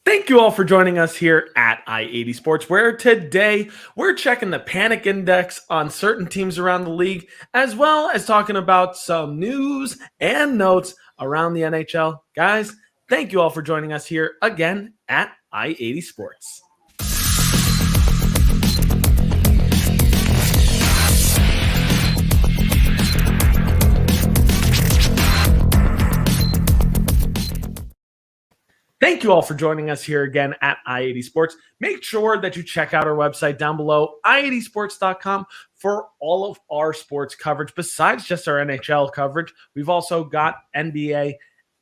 Thank you all for joining us here at I-80 Sports, where today we're checking the panic index on certain teams around the league, as well as talking about some news and notes around the NHL. Guys, thank you all for joining us here again at I-80 Sports. Thank you all for joining us here again at I-80 Sports. Make sure that you check out our website down below, i80sports.com, for all of our sports coverage. Besides just our NHL coverage, we've also got NBA,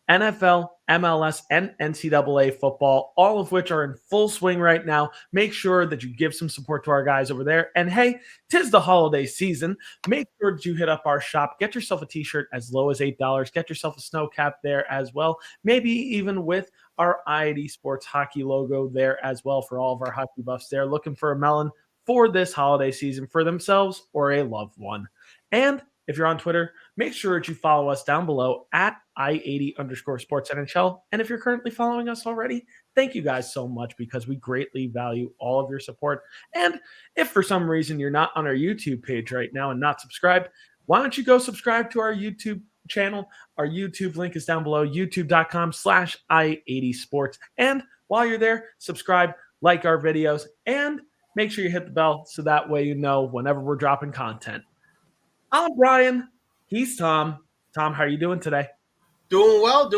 NFL, MLS, and NCAA football, all of which are in full swing right now. Make sure that you give some support to our guys over there. And hey, 'tis the holiday season. Make sure that you hit up our shop. Get yourself a t-shirt as low as $8. Get yourself a snow cap there as well. Maybe even with our I-80 Sports hockey logo there as well for all of our hockey buffs there, looking for a melon for this holiday season for themselves or a loved one. And if you're on Twitter, make sure that you follow us down below at I80_sports NHL. And if you're currently following us already, thank you guys so much because we greatly value all of your support. And if for some reason you're not on our YouTube page right now and not subscribed, why don't you go subscribe to our YouTube channel? Our YouTube link is down below, youtube.com/I80 Sports. And while you're there, subscribe, like our videos, and make sure you hit the bell so that way you know whenever we're dropping content. I'm Brian. He's Tom. Tom, how are you doing today? Doing well.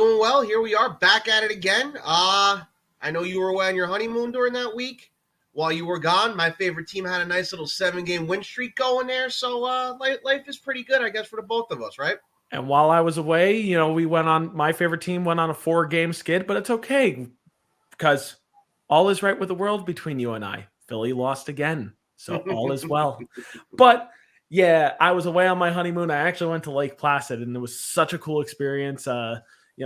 Here we are, back at it again. I know you were away on your honeymoon during that week. While you were gone, my favorite team had a nice little 7-game win streak going there. So life is pretty good, I guess, for the both of us, right? And while I was away, my favorite team went on a 4-game skid, but it's okay because all is right with the world between you and I. Philly lost again, so all is well. But yeah, I was away on my honeymoon. I actually went to Lake Placid, and it was such a cool experience.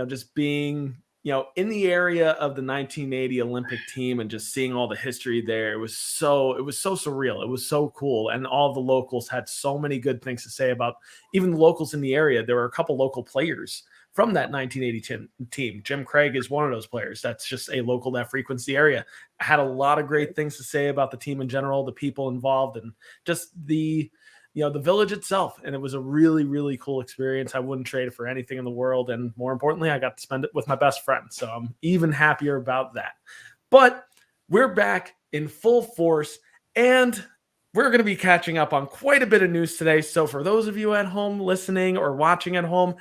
Just being, in the area of the 1980 Olympic team and just seeing all the history there. It was so surreal. It was so cool. And all the locals had so many good things to say about even the locals in the area. There were a couple local players from that 1980 team. Jim Craig is one of those players. That's just a local that frequents the area. I had a lot of great things to say about the team in general, the people involved, and just the village itself. And it was a really, really cool experience. I wouldn't trade it for anything in the world. And more importantly, I got to spend it with my best friend. So I'm even happier about that. But we're back in full force, and we're going to be catching up on quite a bit of news today. So for those of you at home listening or watching at home,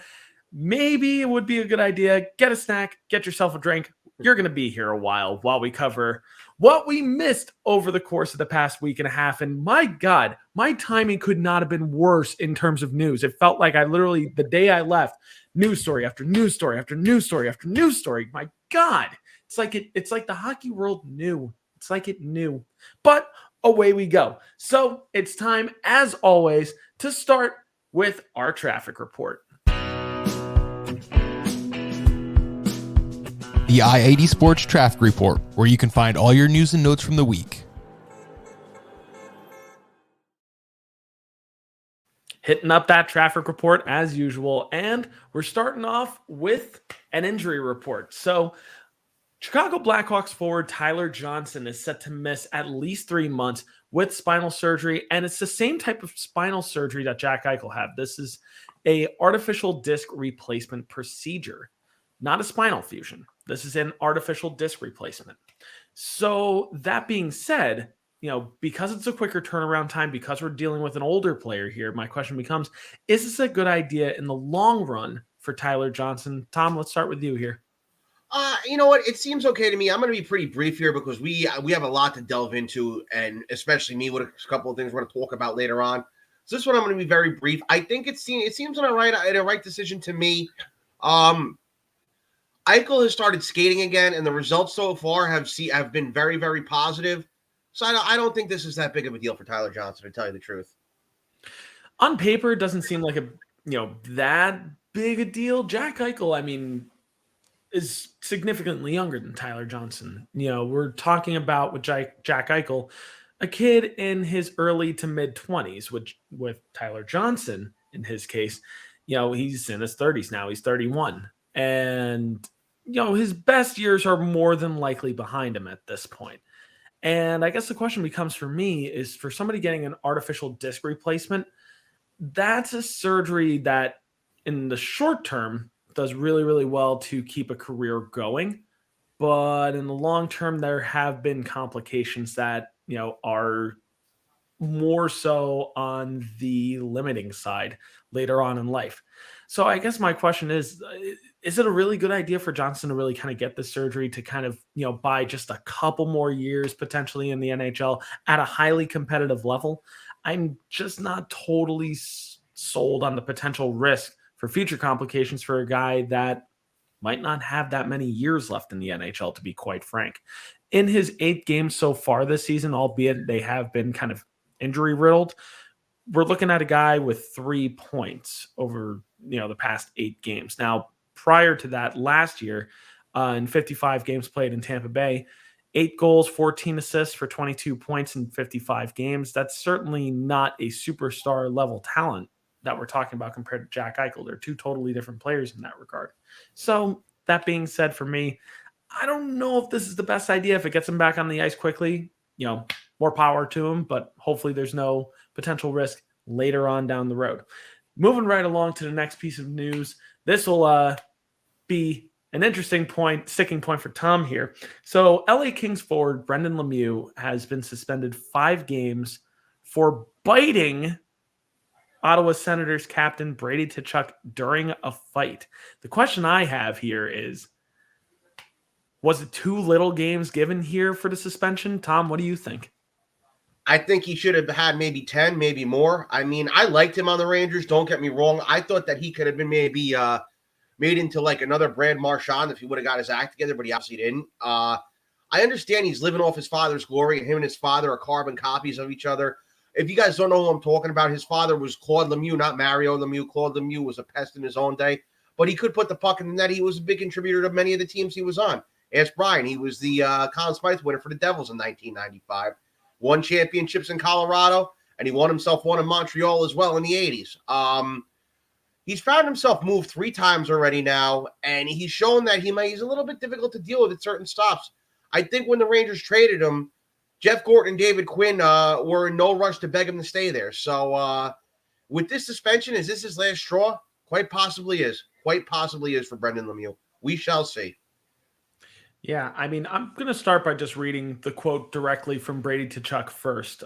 maybe it would be a good idea. Get a snack, get yourself a drink. You're going to be here a while we cover what we missed over the course of the past week and a half. And my God, my timing could not have been worse in terms of news. It felt like I literally, the day I left, news story after news story after news story after news story. My God, it's like the hockey world knew. It's like it knew. But away we go. So it's time, as always, to start with our traffic report. The I-80 Sports Traffic Report, where you can find all your news and notes from the week. Hitting up that traffic report as usual, and we're starting off with an injury report. So Chicago Blackhawks forward Tyler Johnson is set to miss at least 3 months with spinal surgery, and it's the same type of spinal surgery that Jack Eichel had. This is a artificial disc replacement procedure, not a spinal fusion. This is an artificial disc replacement. So that being said, because it's a quicker turnaround time, because we're dealing with an older player here, my question becomes, is this a good idea in the long run for Tyler Johnson? Tom, let's start with you here. You know what? It seems okay to me. I'm going to be pretty brief here because we have a lot to delve into, and especially me with a couple of things we're going to talk about later on. So this one I'm going to be very brief. I think it seems a right decision to me. Eichel has started skating again, and the results so far have been very, very positive. So I don't think this is that big of a deal for Tyler Johnson, to tell you the truth. On paper, it doesn't seem like that big a deal. Jack Eichel, is significantly younger than Tyler Johnson. We're talking about with Jack Eichel, a kid in his early to mid 20s, which with Tyler Johnson, in his case, he's in his 30s now. He's 31. And his best years are more than likely behind him at this point. And I guess the question becomes for me is for somebody getting an artificial disc replacement, that's a surgery that in the short term does really, really well to keep a career going. But in the long term, there have been complications that, are more so on the limiting side later on in life. So I guess my question is it a really good idea for Johnson to really kind of get the surgery to kind of, buy just a couple more years potentially in the NHL at a highly competitive level? I'm just not totally sold on the potential risk for future complications for a guy that might not have that many years left in the NHL, to be quite frank. In his 8 games so far this season, albeit they have been kind of injury riddled, we're looking at a guy with 3 points over the past 8 games. Now, prior to that, last year, in 55 games played in Tampa Bay, 8 goals, 14 assists for 22 points in 55 games. That's certainly not a superstar level talent that we're talking about compared to Jack Eichel. They're 2 totally different players in that regard. So that being said, for me, I don't know if this is the best idea. If it gets him back on the ice quickly, more power to him, but hopefully there's no potential risk later on down the road. Moving right along to the next piece of news. This will be an interesting sticking point for Tom here. So LA Kings forward Brendan Lemieux has been suspended 5 games for biting Ottawa Senators captain Brady Tkachuk during a fight. The question I have here is, was it too little games given here for the suspension? Tom, what do you think? I think he should have had maybe 10, maybe more. I mean, I liked him on the Rangers. Don't get me wrong. I thought that he could have been maybe made into like another Brad Marchand if he would have got his act together, but he obviously didn't. I understand he's living off his father's glory, and him and his father are carbon copies of each other. If you guys don't know who I'm talking about, his father was Claude Lemieux, not Mario Lemieux. Claude Lemieux was a pest in his own day, but he could put the puck in the net. He was a big contributor to many of the teams he was on. Ask Brian. He was the Conn Smythe winner for the Devils in 1995. Won championships in Colorado, and he won himself one in Montreal as well in the 80s. He's found himself moved 3 times already now, and he's shown that he's a little bit difficult to deal with at certain stops. I think when the Rangers traded him, Jeff Gorton and David Quinn were in no rush to beg him to stay there. So with this suspension, is this his last straw? Quite possibly is. Quite possibly is for Brendan Lemieux. We shall see. Yeah, I mean, I'm going to start by just reading the quote directly from Brady Tkachuk first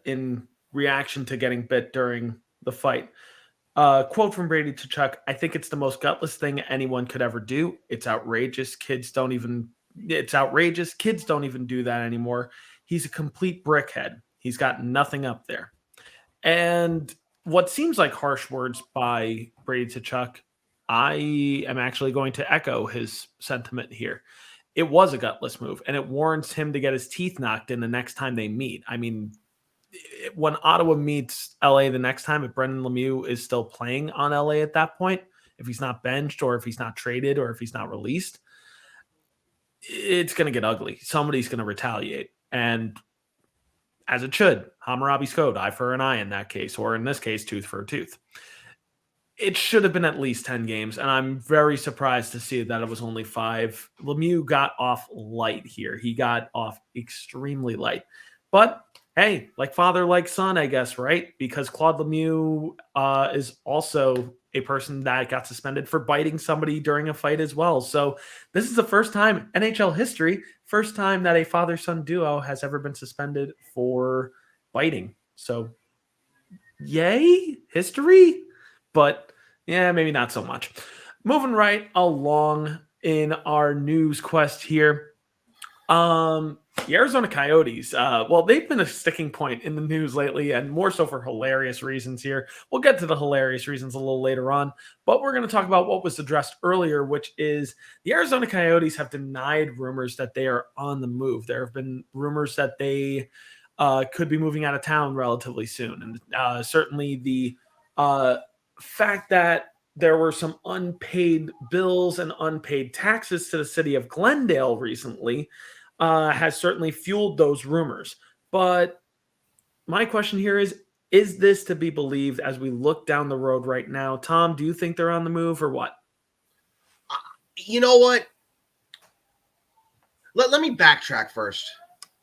in reaction to getting bit during the fight. Quote from Brady Tkachuk: "I think it's the most gutless thing anyone could ever do. It's outrageous. Kids don't even do that anymore. He's a complete brickhead. He's got nothing up there." And what seems like harsh words by Brady Tkachuk, I am actually going to echo his sentiment here. It was a gutless move, and it warrants him to get his teeth knocked in the next time they meet. I mean, when Ottawa meets LA the next time, if Brendan Lemieux is still playing on LA at that point, if he's not benched or if he's not traded or if he's not released, it's going to get ugly. Somebody's going to retaliate. And as it should, Hammurabi's code, eye for an eye in that case, or in this case, tooth for a tooth. It should have been at least 10 games, and I'm very surprised to see that it was only 5. Lemieux got off light here. He got off extremely light. But, hey, like father, like son, I guess, right? Because Claude Lemieux is also a person that got suspended for biting somebody during a fight as well. So this is the first time, NHL history, first time that a father-son duo has ever been suspended for biting. So, yay, history? But yeah, maybe not so much. Moving right along in our news quest here. The Arizona Coyotes, well, they've been a sticking point in the news lately, and more so for hilarious reasons here. We'll get to the hilarious reasons a little later on, but we're going to talk about what was addressed earlier, which is the Arizona Coyotes have denied rumors that they are on the move. There have been rumors that they could be moving out of town relatively soon, and certainly the fact that there were some unpaid bills and unpaid taxes to the city of Glendale recently has certainly fueled those rumors. But my question here is this to be believed as we look down the road right now? Tom, do you think they're on the move or what? You know what? Let me backtrack first.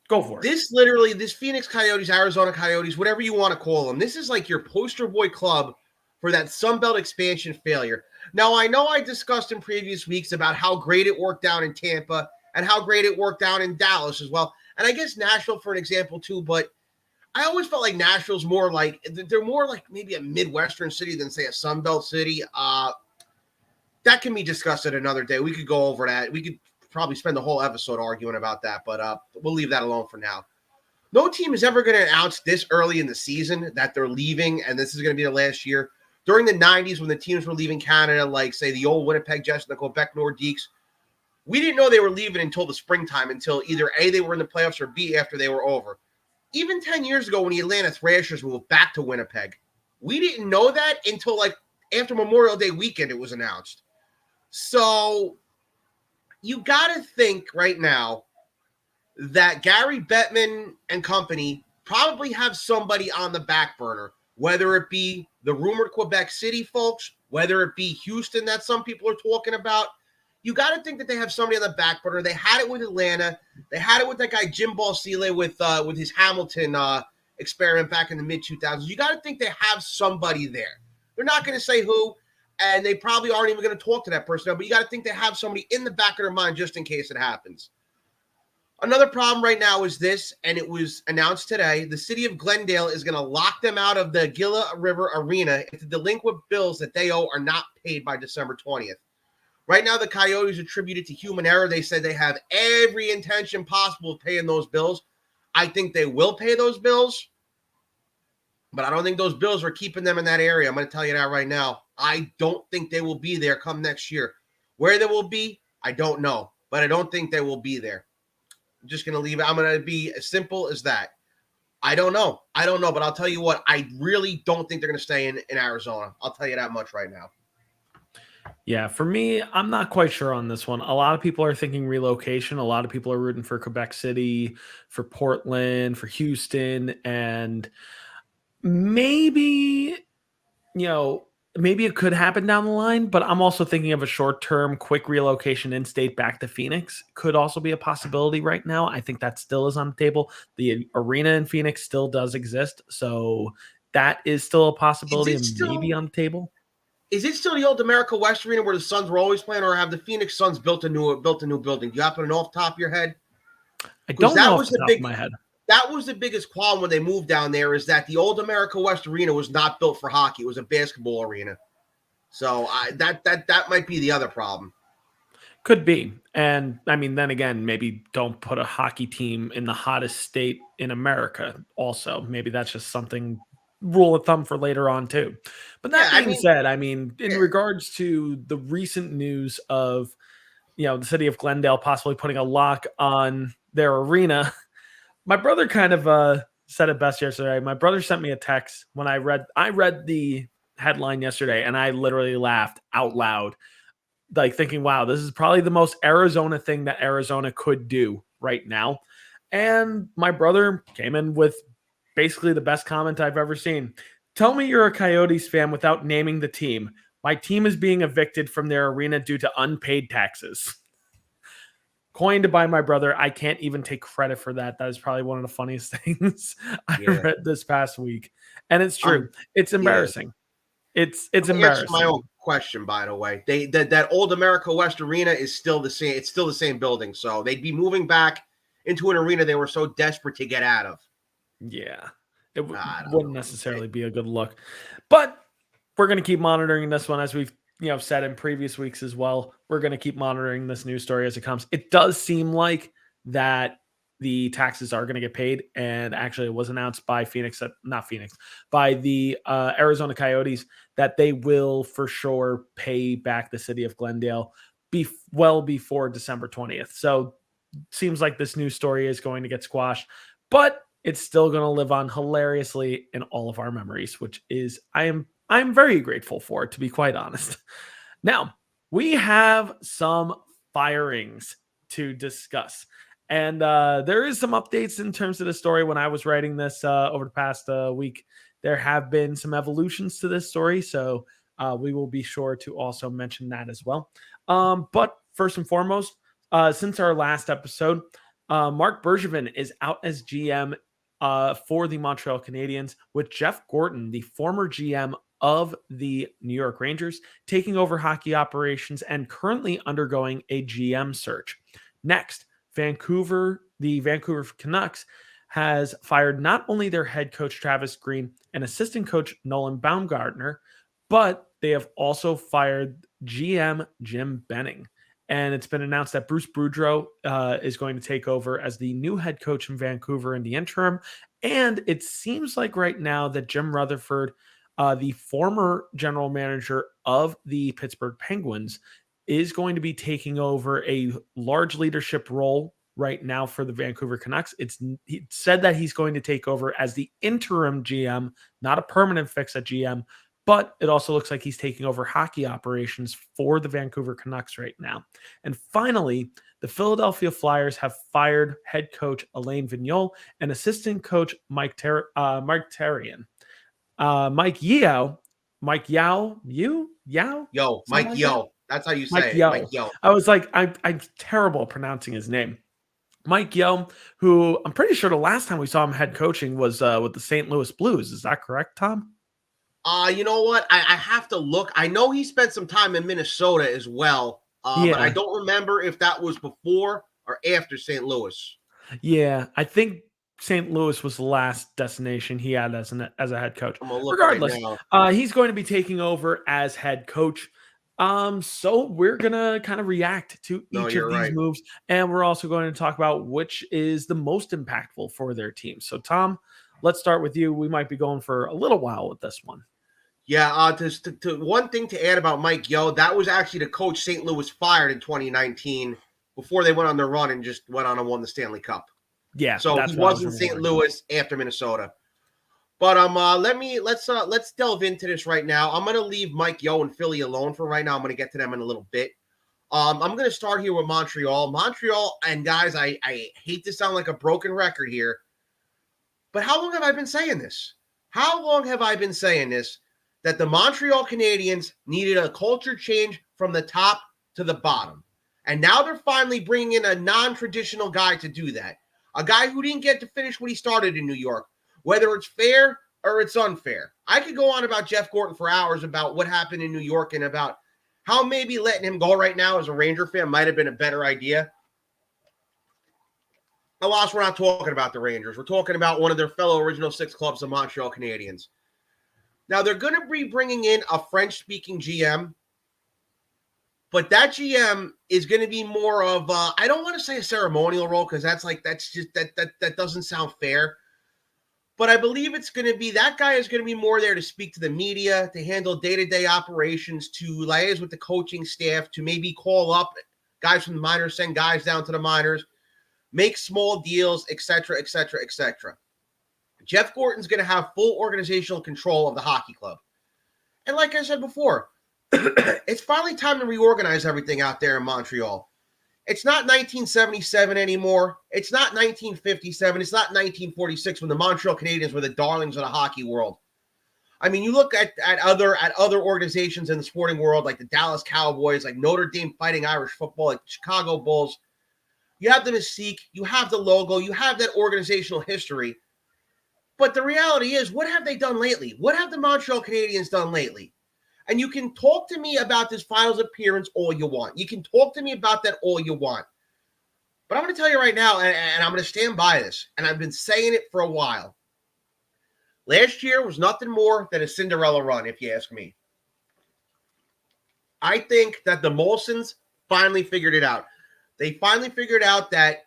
Go for it. This Phoenix Coyotes, Arizona Coyotes, whatever you want to call them, this is like your poster boy club for that Sunbelt expansion failure. Now, I know I discussed in previous weeks about how great it worked down in Tampa and how great it worked down in Dallas as well. And I guess Nashville for an example too, but I always felt like Nashville's more like, they're more like maybe a Midwestern city than, say, a Sunbelt city. That can be discussed at another day. We could go over that. We could probably spend the whole episode arguing about that, but we'll leave that alone for now. No team is ever going to announce this early in the season that they're leaving, and this is going to be the last year. During the 90s, when the teams were leaving Canada, like, say, the old Winnipeg Jets and the Quebec Nordiques, we didn't know they were leaving until the springtime, until either A, they were in the playoffs, or B, after they were over. Even 10 years ago when the Atlanta Thrashers moved back to Winnipeg, we didn't know that until, like, after Memorial Day weekend it was announced. So you got to think right now that Gary Bettman and company probably have somebody on the back burner, whether it be the rumored Quebec City folks, whether it be Houston that some people are talking about. You got to think that they have somebody on the back burner. They had it with Atlanta. They had it with that guy Jim Balsile with his Hamilton experiment back in the mid-2000s. You got to think they have somebody there. They're not going to say who, and they probably aren't even going to talk to that person now, but you got to think they have somebody in the back of their mind just in case it happens. Another problem right now is this, and it was announced today. The city of Glendale is going to lock them out of the Gila River Arena if the delinquent bills that they owe are not paid by December 20th. Right now, the Coyotes attribute it to human error. They said they have every intention possible of paying those bills. I think they will pay those bills, but I don't think those bills are keeping them in that area. I'm going to tell you that right now. I don't think they will be there come next year. Where they will be, I don't know, but I don't think they will be there. I'm just going to leave it. I'm going to be as simple as that. I don't know, but I'll tell you what, I really don't think they're going to stay in Arizona. I'll tell you that much right now. Yeah, for me, I'm not quite sure on this one. A lot of people are thinking relocation. A lot of people are rooting for Quebec City, for Portland, for Houston, and maybe, maybe it could happen down the line, but I'm also thinking of a short-term, quick relocation in-state back to Phoenix. Could also be a possibility right now. I think that still is on the table. The arena in Phoenix still does exist, so that is still a possibility and maybe on the table. Is it still the old America West Arena where the Suns were always playing, or have the Phoenix Suns built a new building? Do you happen to know off the top of your head? I don't know off the top of my head. That was the biggest qualm when they moved down there, is that the old America West Arena was not built for hockey. It was a basketball arena. So that might be the other problem. Could be. And I mean, then again, maybe don't put a hockey team in the hottest state in America also. Maybe that's just something, rule of thumb for later on too. But that being said, in regards to the recent news of, the city of Glendale possibly putting a lock on their arena, my brother kind of said it best yesterday. My brother sent me a text when I read the headline yesterday, and I literally laughed out loud, like thinking, wow, this is probably the most Arizona thing that Arizona could do right now. And my brother came in with basically the best comment I've ever seen. Tell me you're a Coyotes fan without naming the team. My team is being evicted from their arena due to unpaid taxes. Coined by my brother. I can't even take credit for that. That is probably one of the funniest things I read this past week. And it's true. It's embarrassing. It's embarrassing. My own question, by the way. That old America West Arena is still the same. It's still the same building. So they'd be moving back into an arena they were so desperate to get out of. Yeah, it wouldn't necessarily be a good look, but we're going to keep monitoring this one, as we've said in previous weeks as well. We're going to keep monitoring this news story as it comes. It does seem like the taxes are going to get paid, and actually it was announced by by the Arizona Coyotes that they will for sure pay back the city of Glendale well before December 20th. So seems like this news story is going to get squashed, but it's still going to live on hilariously in all of our memories, which is I'm very grateful for it, to be quite honest. Now, we have some firings to discuss. And there is some updates in terms of the story. When I was writing this over the past week, there have been some evolutions to this story. So we will be sure to also mention that as well. But first and foremost, since our last episode, Mark Bergevin is out as GM for the Montreal Canadiens, with Jeff Gorton, the former GM of the New York Rangers, taking over hockey operations and currently undergoing a GM search. Next, the Vancouver Canucks has fired not only their head coach Travis Green and assistant coach Nolan Baumgartner, but they have also fired GM Jim Benning. And it's been announced that Bruce Boudreau is going to take over as the new head coach in Vancouver in the interim. And it seems like right now that Jim Rutherford, the former general manager of the Pittsburgh Penguins, is going to be taking over a large leadership role right now for the Vancouver Canucks. He said that he's going to take over as the interim GM, not a permanent fix at GM, but it also looks like he's taking over hockey operations for the Vancouver Canucks right now. And finally, the Philadelphia Flyers have fired head coach Elaine Vigneal and assistant coach Mike Therrien. Mike Yeo. Mike Yao? Yo, Mike like Yo. That's how you say Mike it. Yeo. Mike Yo. I was like, I'm terrible pronouncing his name. Mike Yeo, who I'm pretty sure the last time we saw him head coaching was with the St. Louis Blues. Is that correct, Tom? You know what? I have to look. I know he spent some time in Minnesota as well, but I don't remember if that was before or after St. Louis. Yeah, I think St. Louis was the last destination he had as a head coach. Regardless, he's going to be taking over as head coach. So we're gonna kind of react to each of these moves, and we're also going to talk about which is the most impactful for their team. So, Tom, let's start with you. We might be going for a little while with this one. Yeah, to one thing to add about Mike Yeo, that was actually the coach St. Louis fired in 2019 before they went on their run and just went on and won the Stanley Cup. Yeah, so he was in St. Louis after Minnesota. But let's delve into this right now. I'm gonna leave Mike Yeo and Philly alone for right now. I'm gonna get to them in a little bit. I'm gonna start here with Montreal. Montreal, and guys, I hate to sound like a broken record here, but how long have I been saying this? That the Montreal Canadiens needed a culture change from the top to the bottom. And now they're finally bringing in a non-traditional guy to do that. A guy who didn't get to finish what he started in New York, whether it's fair or it's unfair. I could go on about Jeff Gorton for hours about what happened in New York and about how maybe letting him go right now as a Ranger fan might have been a better idea. Alas, we're not talking about the Rangers. We're talking about one of their fellow Original Six clubs, the Montreal Canadiens. Now, they're going to be bringing in a French-speaking GM, but that GM is going to be more of I don't want to say a ceremonial role because that doesn't sound fair. But I believe it's going to be that guy is going to be more there to speak to the media, to handle day-to-day operations, to liaise with the coaching staff, to maybe call up guys from the minors, send guys down to the minors, make small deals, etc., etc., etc. Jeff Gorton's going to have full organizational control of the hockey club. And like I said before, it's finally time to reorganize everything out there in Montreal. It's not 1977 anymore. It's not 1957. It's not 1946 when the Montreal Canadiens were the darlings of the hockey world. I mean, you look at other organizations in the sporting world, like the Dallas Cowboys, like Notre Dame Fighting Irish Football, like the Chicago Bulls. You have the mystique. You have the logo. You have that organizational history. But the reality is, what have they done lately? What have the Montreal Canadiens done lately? And you can talk to me about this finals appearance all you want. You can talk to me about that all you want. But I'm going to tell you right now, and I'm going to stand by this, and I've been saying it for a while. Last year was nothing more than a Cinderella run, if you ask me. I think that the Molsons finally figured it out. They finally figured out that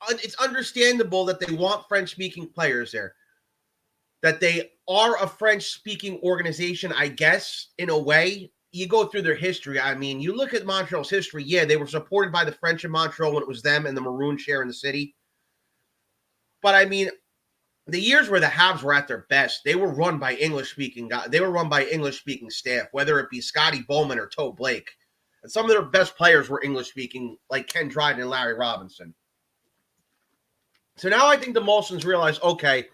it's understandable that they want French-speaking players there. That they are a French-speaking organization, I guess, in a way. You go through their history. I mean, you look at Montreal's history. Yeah, they were supported by the French in Montreal when it was them and the Maroon share in the city. But, I mean, the years where the Habs were at their best, they were run by English-speaking guys. They were run by English-speaking staff, whether it be Scotty Bowman or Toe Blake. And some of their best players were English-speaking, like Ken Dryden and Larry Robinson. So now I think the Molsons realize, okay,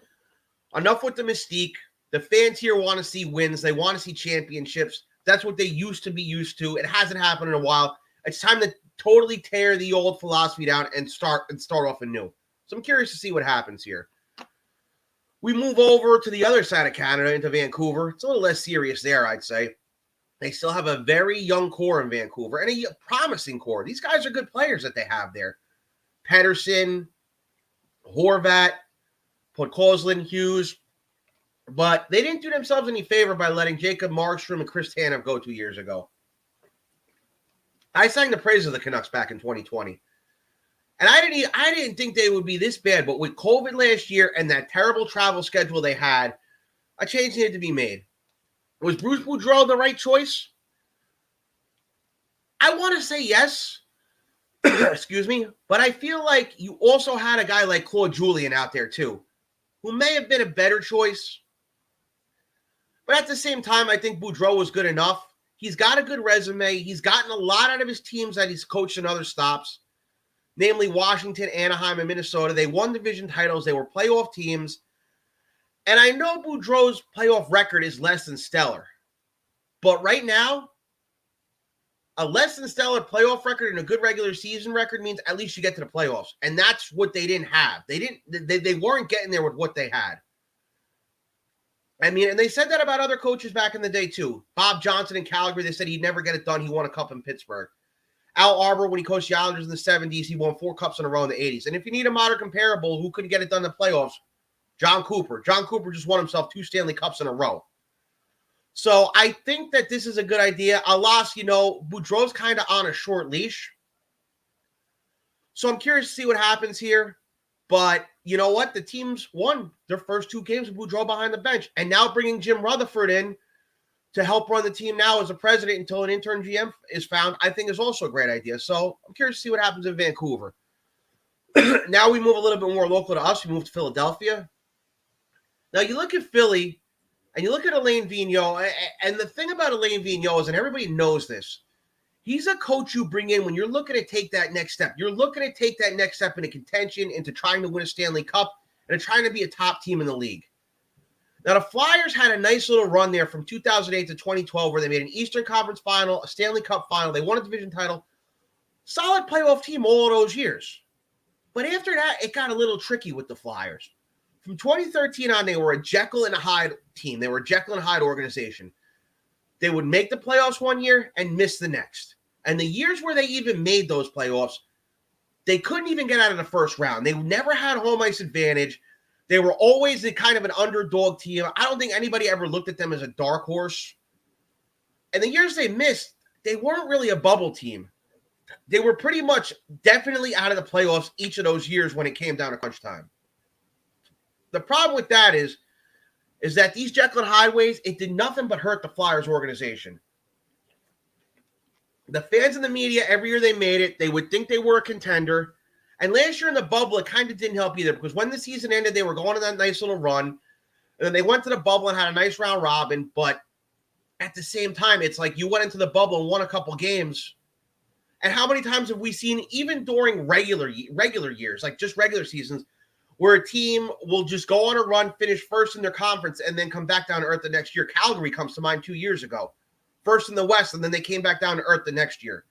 enough with the mystique. The fans here want to see wins. They want to see championships. That's what they used to be used to. It hasn't happened in a while. It's time to totally tear the old philosophy down and start off anew. So I'm curious to see what happens here. We move over to the other side of Canada into Vancouver. It's a little less serious there, I'd say. They still have a very young core in Vancouver and a promising core. These guys are good players that they have there. Pedersen, Horvat, Podkolzin, Hughes. But they didn't do themselves any favor by letting Jacob Markstrom and Chris Tanev go 2 years ago. I sang the praise of the Canucks back in 2020. And I didn't think they would be this bad, but with COVID last year and that terrible travel schedule they had, a change needed to be made. Was Bruce Boudreau the right choice? I want to say yes. Excuse me. But I feel like you also had a guy like Claude Julien out there too, who may have been a better choice. But at the same time, I think Boudreau was good enough. He's got a good resume. He's gotten a lot out of his teams that he's coached in other stops, namely Washington, Anaheim, and Minnesota. They won division titles. They were playoff teams. And I know Boudreau's playoff record is less than stellar. But right now, a less than stellar playoff record and a good regular season record means at least you get to the playoffs. And that's what they didn't have. They weren't getting there with what they had. I mean, and they said that about other coaches back in the day, too. Bob Johnson in Calgary, they said he'd never get it done. He won a cup in Pittsburgh. Al Arbor, when he coached the Islanders in the 70s, he won 4 cups in a row in the 80s. And if you need a modern comparable, who couldn't get it done in the playoffs? John Cooper. John Cooper just won himself 2 Stanley Cups in a row. So I think that this is a good idea. Alas, Boudreau's kind of on a short leash. So I'm curious to see what happens here. But you know what? The teams won their first 2 games with Boudreau behind the bench. And now bringing Jim Rutherford in to help run the team now as a president until an intern GM is found, I think is also a great idea. So I'm curious to see what happens in Vancouver. Now we move a little bit more local to us. We move to Philadelphia. Now you look at Philly and you look at Elaine Vigneal. And the thing about Elaine Vigneal is, and everybody knows this, he's a coach you bring in when you're looking to take that next step. You're looking to take that next step into contention, into trying to win a Stanley Cup, and trying to be a top team in the league. Now, the Flyers had a nice little run there from 2008 to 2012 where they made an Eastern Conference final, a Stanley Cup final. They won a division title. Solid playoff team all of those years. But after that, it got a little tricky with the Flyers. From 2013 on, they were a Jekyll and Hyde team. They were a Jekyll and Hyde organization. They would make the playoffs one year and miss the next. And the years where they even made those playoffs, they couldn't even get out of the first round. They never had home ice advantage. They were always a kind of an underdog team. I don't think anybody ever looked at them as a dark horse. And the years they missed, they weren't really a bubble team. They were pretty much definitely out of the playoffs each of those years when it came down to crunch time. The problem with that is that these Jekyll and Hyde ways, it did nothing but hurt the Flyers organization. The fans and the media, every year they made it, they would think they were a contender. And last year in the bubble, it kind of didn't help either because when the season ended, they were going on that nice little run. And then they went to the bubble and had a nice round robin. But at the same time, it's like you went into the bubble and won a couple games. And how many times have we seen, even during regular years, like just regular seasons, where a team will just go on a run, finish first in their conference, and then come back down to earth the next year? Calgary comes to mind 2 years ago. First in the West, and then they came back down to earth the next year.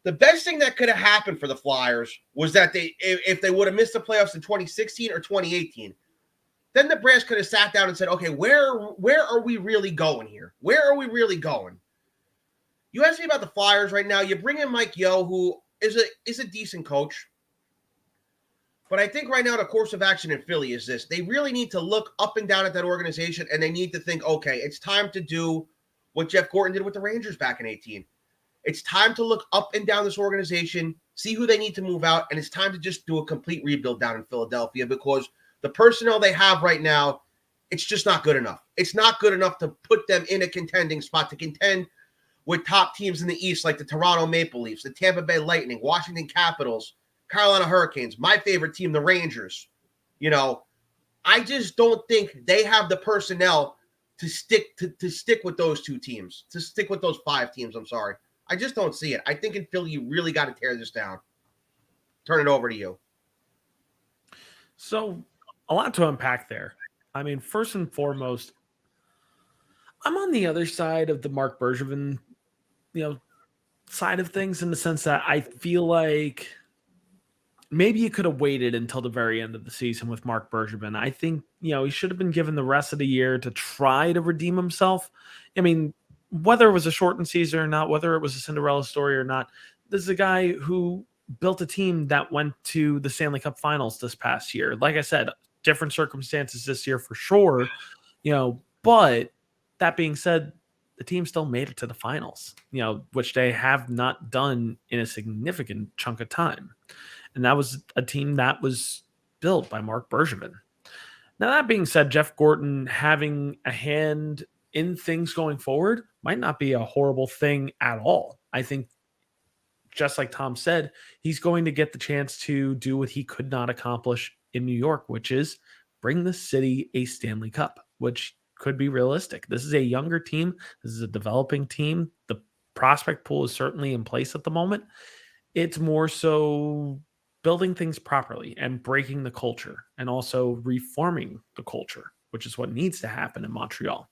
The best thing that could have happened for the Flyers was that if they would have missed the playoffs in 2016 or 2018, then the brass could have sat down and said, okay, where are we really going here? Where are we really going? You ask me about the Flyers right now. You bring in Mike Yeo, who is a decent coach. But I think right now the course of action in Philly is this. They really need to look up and down at that organization, and they need to think, okay, it's time to do what Jeff Gorton did with the Rangers back in 2018. It's time to look up and down this organization, see who they need to move out, and it's time to just do a complete rebuild down in Philadelphia because the personnel they have right now, it's just not good enough. It's not good enough to put them in a contending spot, to contend with top teams in the East like the Toronto Maple Leafs, the Tampa Bay Lightning, Washington Capitals, Carolina Hurricanes, my favorite team, the Rangers. I just don't think they have the personnel to stick with those 2 teams, to stick with those 5 teams. I'm sorry. I just don't see it. I think in Philly, you really got to tear this down. Turn it over to you. So a lot to unpack there. I mean, first and foremost, I'm on the other side of the Mark Bergevin, side of things in the sense that I feel like maybe you could have waited until the very end of the season with Marc Bergevin. I think, he should have been given the rest of the year to try to redeem himself. I mean, whether it was a shortened season or not, whether it was a Cinderella story or not, this is a guy who built a team that went to the Stanley Cup Finals this past year. Like I said, different circumstances this year for sure, but that being said, the team still made it to the finals, which they have not done in a significant chunk of time. And that was a team that was built by Marc Bergevin. Now, that being said, Jeff Gorton having a hand in things going forward might not be a horrible thing at all. I think, just like Tom said, he's going to get the chance to do what he could not accomplish in New York, which is bring the city a Stanley Cup, which could be realistic. This is a younger team. This is a developing team. The prospect pool is certainly in place at the moment. It's more so building things properly and breaking the culture and also reforming the culture, which is what needs to happen in Montreal.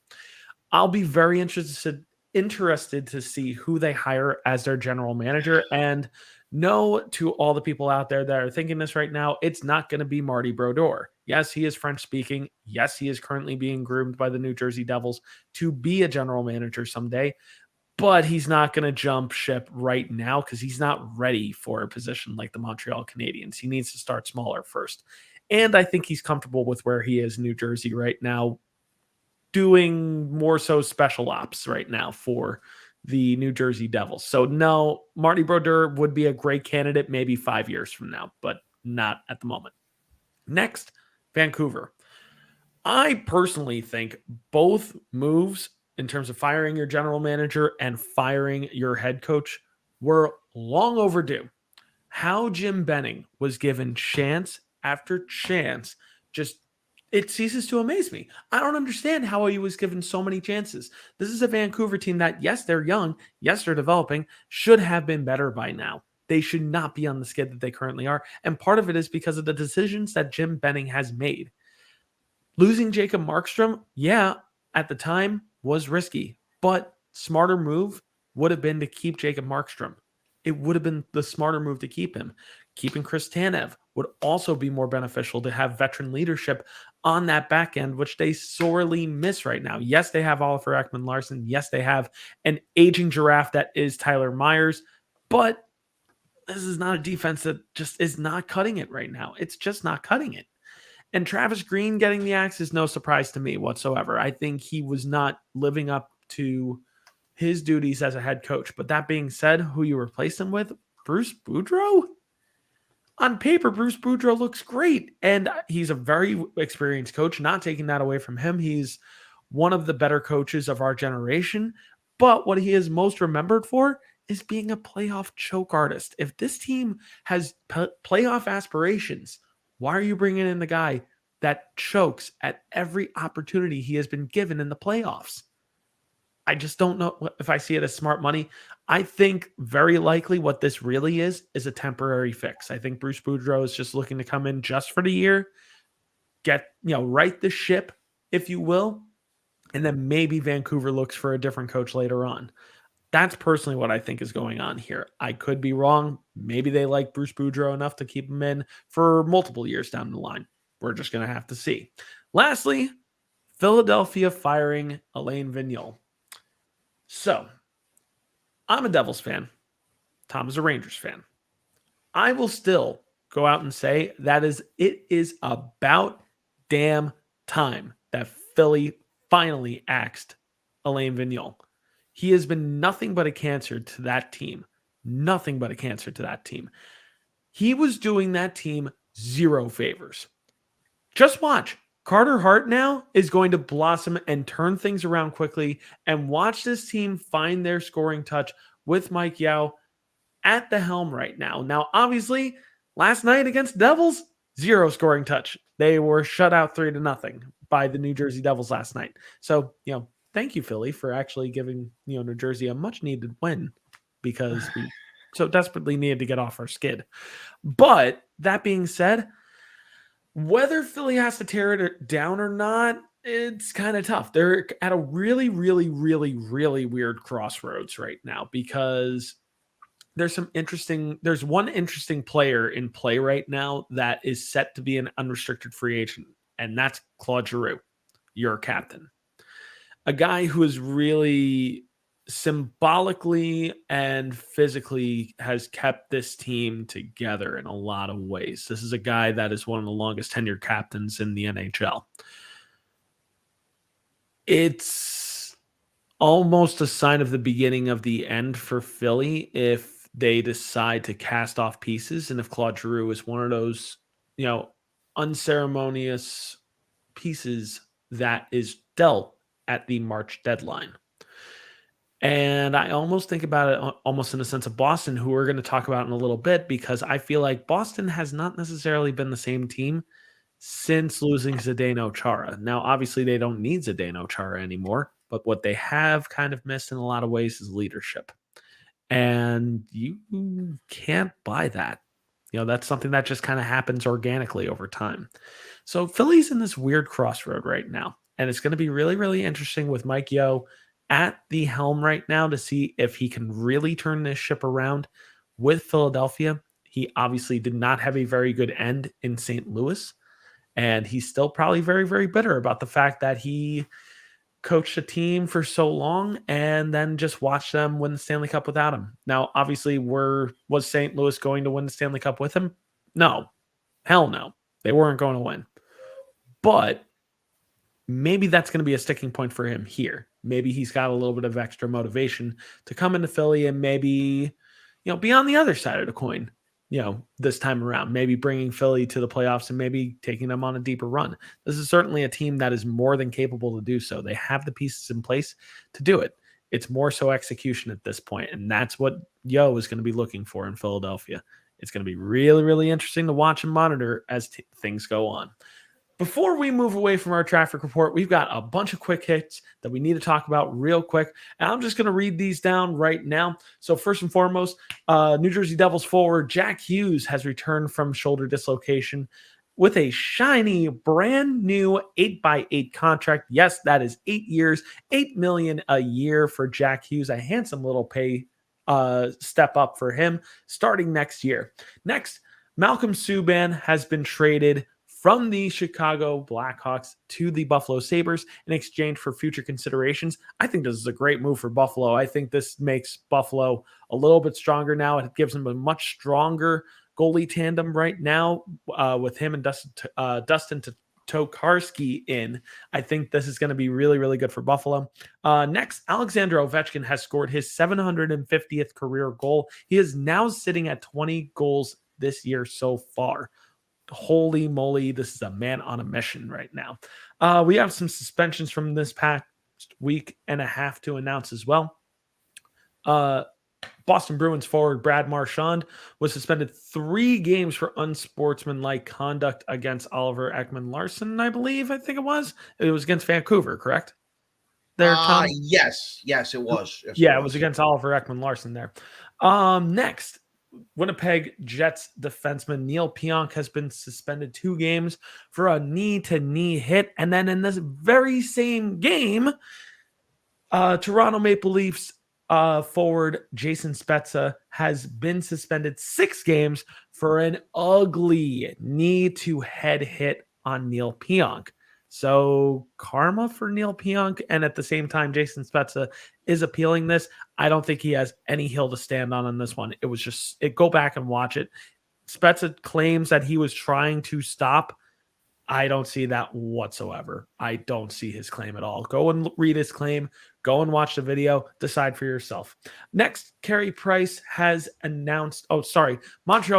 I'll be very interested to see who they hire as their general manager. And no, to all the people out there that are thinking this right now, it's not going to be Marty Brodeur. Yes, he is French speaking. Yes, he is currently being groomed by the New Jersey Devils to be a general manager someday. But he's not going to jump ship right now because he's not ready for a position like the Montreal Canadiens. He needs to start smaller first. And I think he's comfortable with where he is in New Jersey right now, doing more so special ops right now for the New Jersey Devils. So no, Marty Brodeur would be a great candidate maybe 5 years from now, but not at the moment. Next, Vancouver. I personally think both moves in terms of firing your general manager and firing your head coach were long overdue. How Jim Benning was given chance after chance, it ceases to amaze me. I don't understand how he was given so many chances. This is a Vancouver team that, yes, they're young, yes, they're developing, should have been better by now. They should not be on the skid that they currently are. And part of it is because of the decisions that Jim Benning has made. Losing Jacob Markstrom, at the time was risky, but smarter move would have been to keep Jacob Markstrom. It would have been the smarter move to keep him. Keeping Chris Tanev would also be more beneficial to have veteran leadership on that back end, which they sorely miss right now. Yes, they have Oliver Ekman-Larsson. Yes, they have an aging giraffe that is Tyler Myers, but this is not a defense that just is not cutting it right now. It's just not cutting it. And Travis Green getting the axe is no surprise to me whatsoever. I think he was not living up to his duties as a head coach. But that being said, who you replaced him with? Bruce Boudreau? On paper, Bruce Boudreau looks great. And he's a very experienced coach, not taking that away from him. He's one of the better coaches of our generation. But what he is most remembered for is being a playoff choke artist. If this team has playoff aspirations, why are you bringing in the guy that chokes at every opportunity he has been given in the playoffs? I just don't know if I see it as smart money. I think very likely what this really is a temporary fix. I think Bruce Boudreau is just looking to come in just for the year, right the ship, if you will, and then maybe Vancouver looks for a different coach later on. That's personally what I think is going on here. I could be wrong. Maybe they like Bruce Boudreau enough to keep him in for multiple years down the line. We're just going to have to see. Lastly, Philadelphia firing Elaine Vigneal. So, I'm a Devils fan. Tom is a Rangers fan. I will still go out and say it is about damn time that Philly finally axed Elaine Vigneal. He has been nothing but a cancer to that team. Nothing but a cancer to that team. He was doing that team zero favors. Just watch. Carter Hart now is going to blossom and turn things around quickly, and watch this team find their scoring touch with Mike Yeo at the helm right now. Now, obviously, last night against Devils, zero scoring touch. They were shut out 3-0 by the New Jersey Devils last night. So, thank you, Philly, for actually giving New Jersey a much needed win, because we so desperately needed to get off our skid. But that being said, whether Philly has to tear it down or not, it's kind of tough. They're at a really, really, really, really weird crossroads right now, because there's one interesting player in play right now that is set to be an unrestricted free agent, and that's Claude Giroux, your captain. A guy who is really symbolically and physically has kept this team together in a lot of ways. This is a guy that is one of the longest tenured captains in the NHL. It's almost a sign of the beginning of the end for Philly if they decide to cast off pieces, and if Claude Giroux is one of those, unceremonious pieces that is dealt at the March deadline. And I almost think about it almost in the sense of Boston, who we're going to talk about in a little bit, because I feel like Boston has not necessarily been the same team since losing Zdeno Chara. Now, obviously, they don't need Zdeno Chara anymore, but what they have kind of missed in a lot of ways is leadership. And you can't buy that. That's something that just kind of happens organically over time. So Philly's in this weird crossroad right now. And it's going to be really, really interesting with Mike Yeo at the helm right now to see if he can really turn this ship around with Philadelphia. He obviously did not have a very good end in St. Louis. And he's still probably very, very bitter about the fact that he coached a team for so long and then just watched them win the Stanley Cup without him. Now, obviously, was St. Louis going to win the Stanley Cup with him? No. Hell no. They weren't going to win. But maybe that's going to be a sticking point for him here. Maybe he's got a little bit of extra motivation to come into Philly and maybe, be on the other side of the coin, this time around. Maybe bringing Philly to the playoffs and maybe taking them on a deeper run. This is certainly a team that is more than capable to do so. They have the pieces in place to do it. It's more so execution at this point, and that's what Yo is going to be looking for in Philadelphia. It's going to be really, really interesting to watch and monitor as things go on. Before we move away from our traffic report, we've got a bunch of quick hits that we need to talk about real quick. And I'm just going to read these down right now. So first and foremost, New Jersey Devils forward Jack Hughes has returned from shoulder dislocation with a shiny, brand new 8x8 contract. Yes, that is 8 years, $8 million a year for Jack Hughes. A handsome little pay step up for him starting next year. Next, Malcolm Subban has been traded from the Chicago Blackhawks to the Buffalo Sabres in exchange for future considerations. I think this is a great move for Buffalo. I think this makes Buffalo a little bit stronger now. It gives them a much stronger goalie tandem right now with him and Dustin Tokarski in. I think this is going to be really, really good for Buffalo. Next, Alexander Ovechkin has scored his 750th career goal. He is now sitting at 20 goals this year so far. Holy moly, this is a man on a mission right now. We have some suspensions from this past week and a half to announce as well. Boston Bruins forward Brad Marchand was suspended 3 games for unsportsmanlike conduct against Oliver Ekman-Larsson, I think it was. It was against Vancouver, correct? Yes, it was. Yes, it was against Oliver Ekman-Larsson there. Next, Winnipeg Jets defenseman Neil Piank has been suspended 2 games for a knee-to-knee hit. And then in this very same game, Toronto Maple Leafs forward Jason Spezza has been suspended 6 games for an ugly knee-to-head hit on Neil Piank. So karma for Neil Piank, and at the same time, Jason Spezza is appealing this. I don't think he has any hill to stand on this one. It was just, go back and watch it. Spezza claims that he was trying to stop. I don't see that whatsoever. I don't see his claim at all. Go and read his claim. Go and watch the video. Decide for yourself. Next, Carey Price has announced, Montreal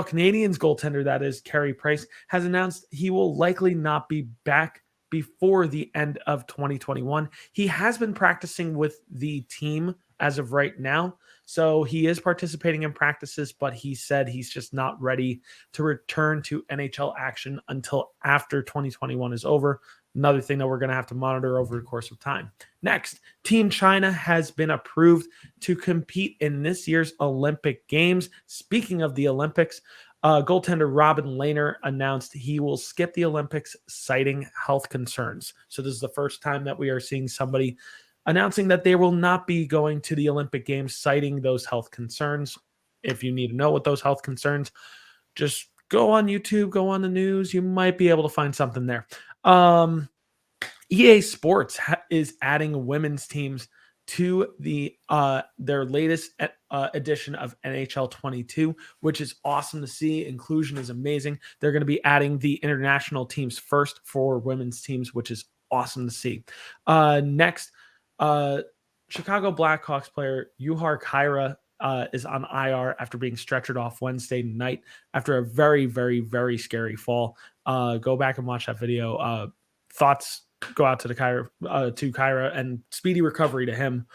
Canadiens goaltender, that is Carey Price, has announced he will likely not be back before the end of 2021. He has been practicing with the team as of right now. So he is participating in practices, but he said he's just not ready to return to NHL action until after 2021 is over. Another thing that we're going to have to monitor over the course of time. Next, Team China has been approved to compete in this year's Olympic Games. Speaking of the Olympics, goaltender Robin Lehner announced he will skip the Olympics, citing health concerns. So this is the first time that we are seeing somebody announcing that they will not be going to the Olympic Games, citing those health concerns. if you need to know what those health concerns, just go on YouTube, go on the news. You might be able to find something there. EA Sports is adding women's teams to their latest edition of NHL 22, which is awesome to see. Inclusion is amazing. They're going to be adding the international teams first for women's teams, which is awesome to see. Next, Chicago Blackhawks player Yuhar Kyra is on IR after being stretchered off Wednesday night after a very, very, very scary fall. Go back and watch that video. Thoughts go out to Kyra, and speedy recovery to him.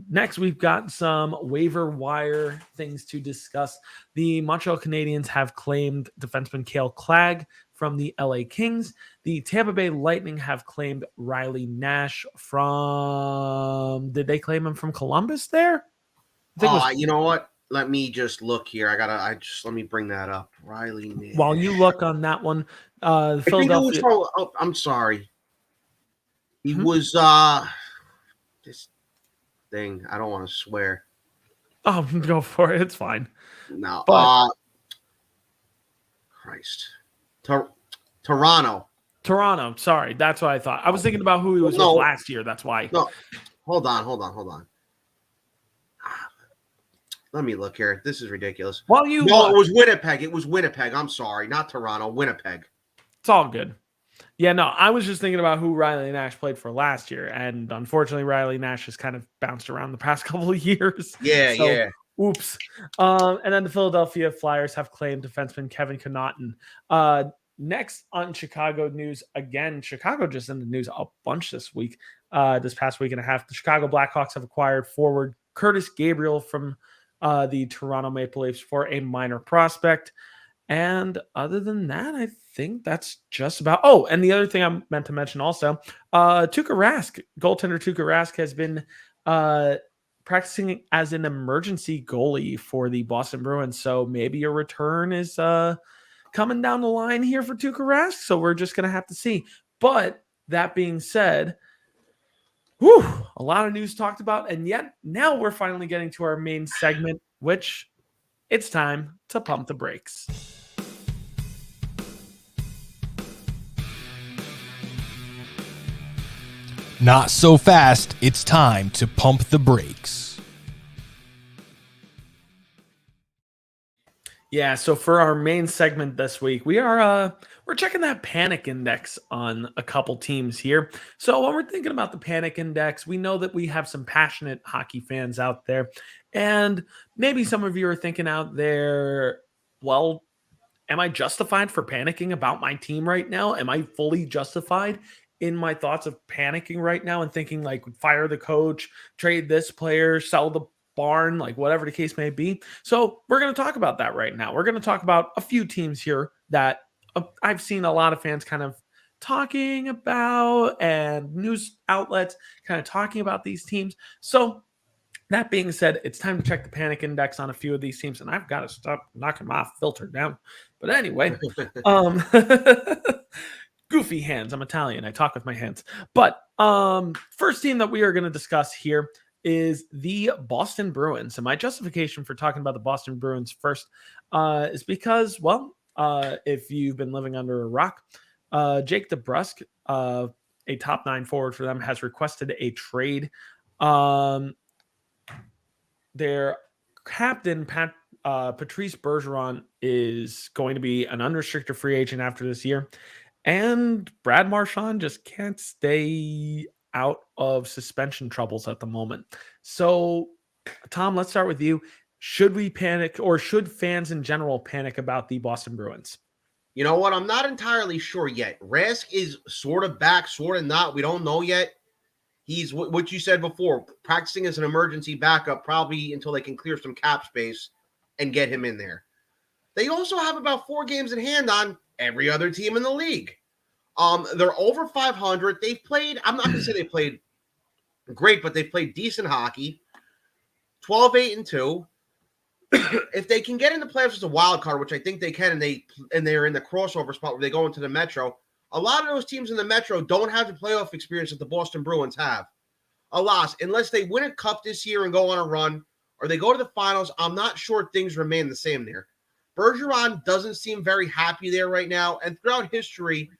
Next, we've got some waiver wire things to discuss. The Montreal Canadiens have claimed defenseman Cale Clagg from the LA Kings. The Tampa Bay Lightning have claimed Riley Nash from... Did they claim him from Columbus there? You know what? Let me just look here. Let me bring that up. Riley Nash. While you look on that one, Philadelphia... I'm sorry. He was this thing. I don't want to swear. Oh, go for it. It's fine. No, but Christ, Toronto. Sorry, that's what I thought. I was thinking about who he was with last year. That's why. No, hold on. Let me look here. This is ridiculous. It was Winnipeg. It was Winnipeg. I'm sorry, not Toronto. Winnipeg. It's all good. Yeah, no, I was just thinking about who Riley Nash played for last year, and unfortunately, Riley Nash has kind of bounced around the past couple of years. Yeah. Oops. And then the Philadelphia Flyers have claimed defenseman Kevin Connaughton. Next on Chicago news, again, Chicago just in the news a bunch this week, this past week and a half. The Chicago Blackhawks have acquired forward Curtis Gabriel from the Toronto Maple Leafs for a minor prospect. And other than that, I think that's just about... Oh, and the other thing I meant to mention also, Tuukka Rask, goaltender Tuukka Rask has been practicing as an emergency goalie for the Boston Bruins. So maybe a return is coming down the line here for Tuukka Rask. So we're just going to have to see. But that being said, a lot of news talked about. And yet now we're finally getting to our main segment, which it's time to pump the brakes. Not so fast. It's time to pump the brakes. Yeah, so for our main segment this week, we're checking that panic index on a couple teams here. So when we're thinking about the panic index, we know that we have some passionate hockey fans out there. And maybe some of you are thinking out there, well, am I justified for panicking about my team right now? Am I fully justified in my thoughts of panicking right now and thinking like fire the coach, trade this player, sell the barn, like whatever the case may be? So we're going to talk about that right now. We're going to talk about a few teams here that I've seen a lot of fans kind of talking about and news outlets kind of talking about these teams. So that being said, it's time to check the panic index on a few of these teams, and I've got to stop knocking my filter down. But anyway, goofy hands. I'm Italian. I talk with my hands. But first team that we are going to discuss here is the Boston Bruins. And my justification for talking about the Boston Bruins first is because, well, if you've been living under a rock, Jake DeBrusk, a top 9 forward for them, has requested a trade. Their captain, Patrice Bergeron, is going to be an unrestricted free agent after this year. And Brad Marchand just can't stay out of suspension troubles at the moment. So, Tom, let's start with you. Should we panic, or should fans in general panic about the Boston Bruins? You know what? I'm not entirely sure yet. Rask is sort of back, sort of not. We don't know yet. He's what you said before, practicing as an emergency backup, probably until they can clear some cap space and get him in there. They also have about 4 games in hand on every other team in the league. They're over 500. They've played, I'm not going to say they played great, but they played decent hockey. 12-8-2. If they can get in the playoffs as a wild card, which I think they can, and they're in the crossover spot where they go into the Metro, a lot of those teams in the Metro don't have the playoff experience that the Boston Bruins have. Alas, unless they win a cup this year and go on a run, or they go to the finals, I'm not sure things remain the same there. Bergeron doesn't seem very happy there right now. And throughout history,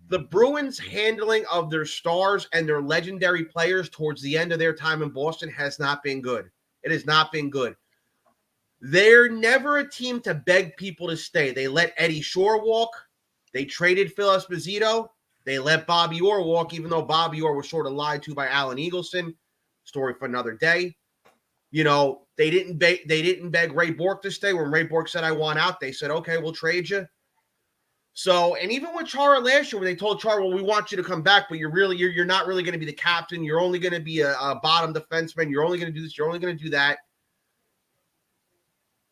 the Bruins' handling of their stars and their legendary players towards the end of their time in Boston has not been good. It has not been good. They're never a team to beg people to stay. They let Eddie Shore walk. They traded Phil Esposito. They let Bobby Orr walk, even though Bobby Orr was sort of lied to by Alan Eagleson. Story for another day. You know, they didn't beg Ray Bork to stay. When Ray Bork said, I want out, they said, okay, we'll trade you. So, and even with Chara last year, when they told Chara, well, we want you to come back, but you're not really going to be the captain. You're only going to be a bottom defenseman. You're only going to do this. You're only going to do that.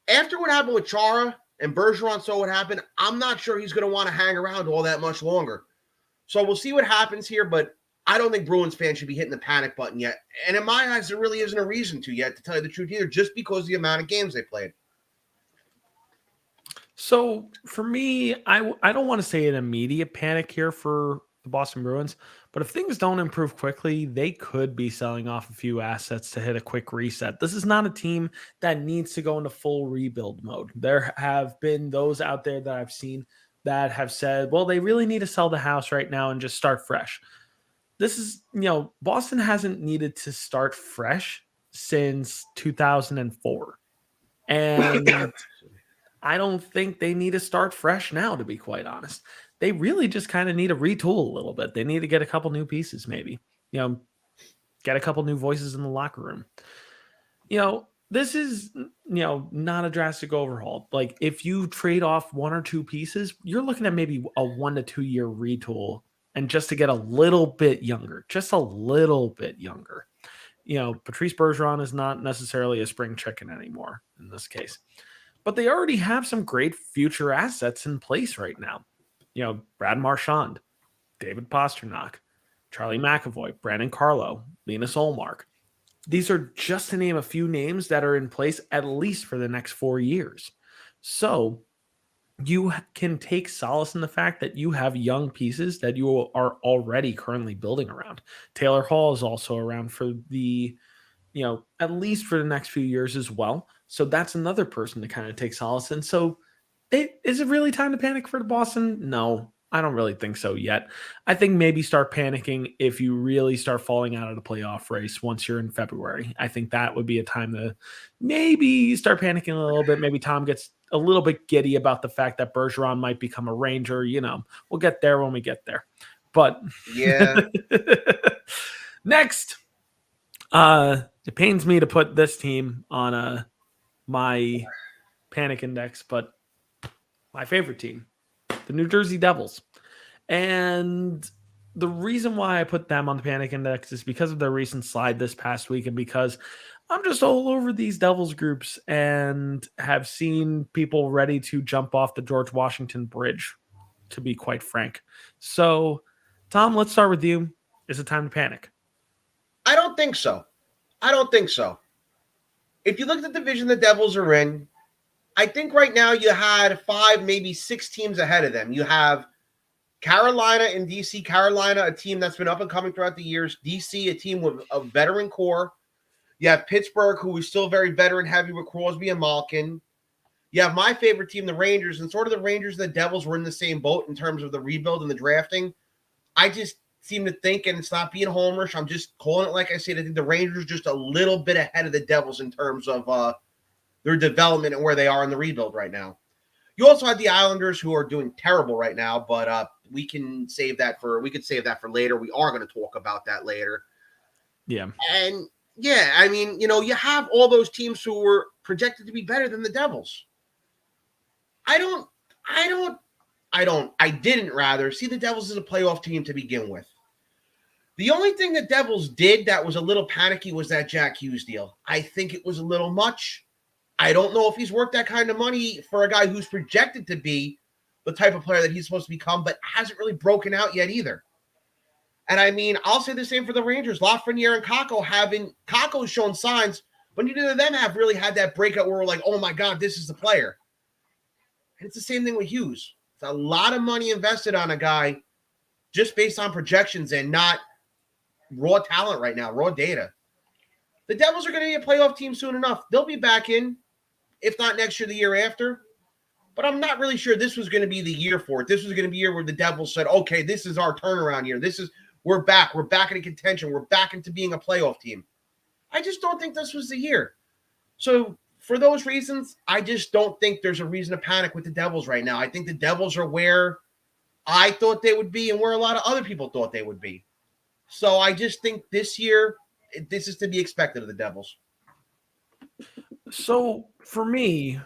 After what happened with Chara and Bergeron saw what happened, I'm not sure he's going to want to hang around all that much longer. So we'll see what happens here, but I don't think Bruins fans should be hitting the panic button yet. And in my eyes, there really isn't a reason to yet, to tell you the truth either, just because of the amount of games they played. So for me, I don't want to say an immediate panic here for the Boston Bruins, but if things don't improve quickly, they could be selling off a few assets to hit a quick reset. This is not a team that needs to go into full rebuild mode. There have been those out there that I've seen that have said, well, they really need to sell the house right now and just start fresh. This is, Boston hasn't needed to start fresh since 2004. And I don't think they need to start fresh now, to be quite honest. They really just kind of need to retool a little bit. They need to get a couple new pieces, maybe. Get a couple new voices in the locker room. This is, not a drastic overhaul. Like, if you trade off one or two pieces, you're looking at maybe a 1 to 2 year retool, and just to get a little bit younger, just a little bit younger. Patrice Bergeron is not necessarily a spring chicken anymore in this case. But they already have some great future assets in place right now. Brad Marchand, David Pastrnak, Charlie McAvoy, Brandon Carlo, Linus Ullmark. These are just to name a few names that are in place at least for the next 4 years. So you can take solace in the fact that you have young pieces that you are already currently building around. Taylor Hall is also around for the, at least for the next few years as well. So that's another person to kind of take solace in. So is it really time to panic for the Boston? No, I don't really think so yet. I think maybe start panicking if you really start falling out of the playoff race once you're in February. I think that would be a time to maybe start panicking a little bit. Maybe Tom gets a little bit giddy about the fact that Bergeron might become a Ranger. We'll get there when we get there. But yeah. Next, it pains me to put this team on my panic index, but my favorite team, the New Jersey Devils. And the reason why I put them on the panic index is because of their recent slide this past week, and because I'm just all over these Devils groups and have seen people ready to jump off the George Washington Bridge, to be quite frank. So, Tom, let's start with you. Is it time to panic? I don't think so. If you look at the division the Devils are in, I think right now you had 5, maybe 6 teams ahead of them. You have Carolina and DC. Carolina, a team that's been up and coming throughout the years. DC, a team with a veteran core. You have Pittsburgh, who is still very veteran heavy with Crosby and Malkin. You have my favorite team, the Rangers, and sort of the Rangers and the Devils were in the same boat in terms of the rebuild and the drafting. I just seem to think, and it's not being homerish, I'm just calling it like I said, I think the Rangers just a little bit ahead of the Devils in terms of their development and where they are in the rebuild right now. You also have the Islanders, who are doing terrible right now, but we could save that for later. We are going to talk about that later. Yeah. And yeah, I mean, you have all those teams who were projected to be better than the Devils. I didn't rather see the Devils as a playoff team to begin with. The only thing the Devils did that was a little panicky was that Jack Hughes deal. I think it was a little much. I don't know if he's worth that kind of money for a guy who's projected to be the type of player that he's supposed to become, but hasn't really broken out yet either. And I mean, I'll say the same for the Rangers. Lafreniere and Kakko's shown signs, but neither of them have really had that breakout where we're like, oh my God, this is the player. And it's the same thing with Hughes. It's a lot of money invested on a guy just based on projections and not raw talent right now, raw data. The Devils are going to be a playoff team soon enough. They'll be back in, if not next year, the year after. But I'm not really sure this was going to be the year for it. This was going to be a year where the Devils said, okay, this is our turnaround year. We're back. We're back into contention. We're back into being a playoff team. I just don't think this was the year. So for those reasons, I just don't think there's a reason to panic with the Devils right now. I think the Devils are where I thought they would be and where a lot of other people thought they would be. So I just think this year, this is to be expected of the Devils. So for me,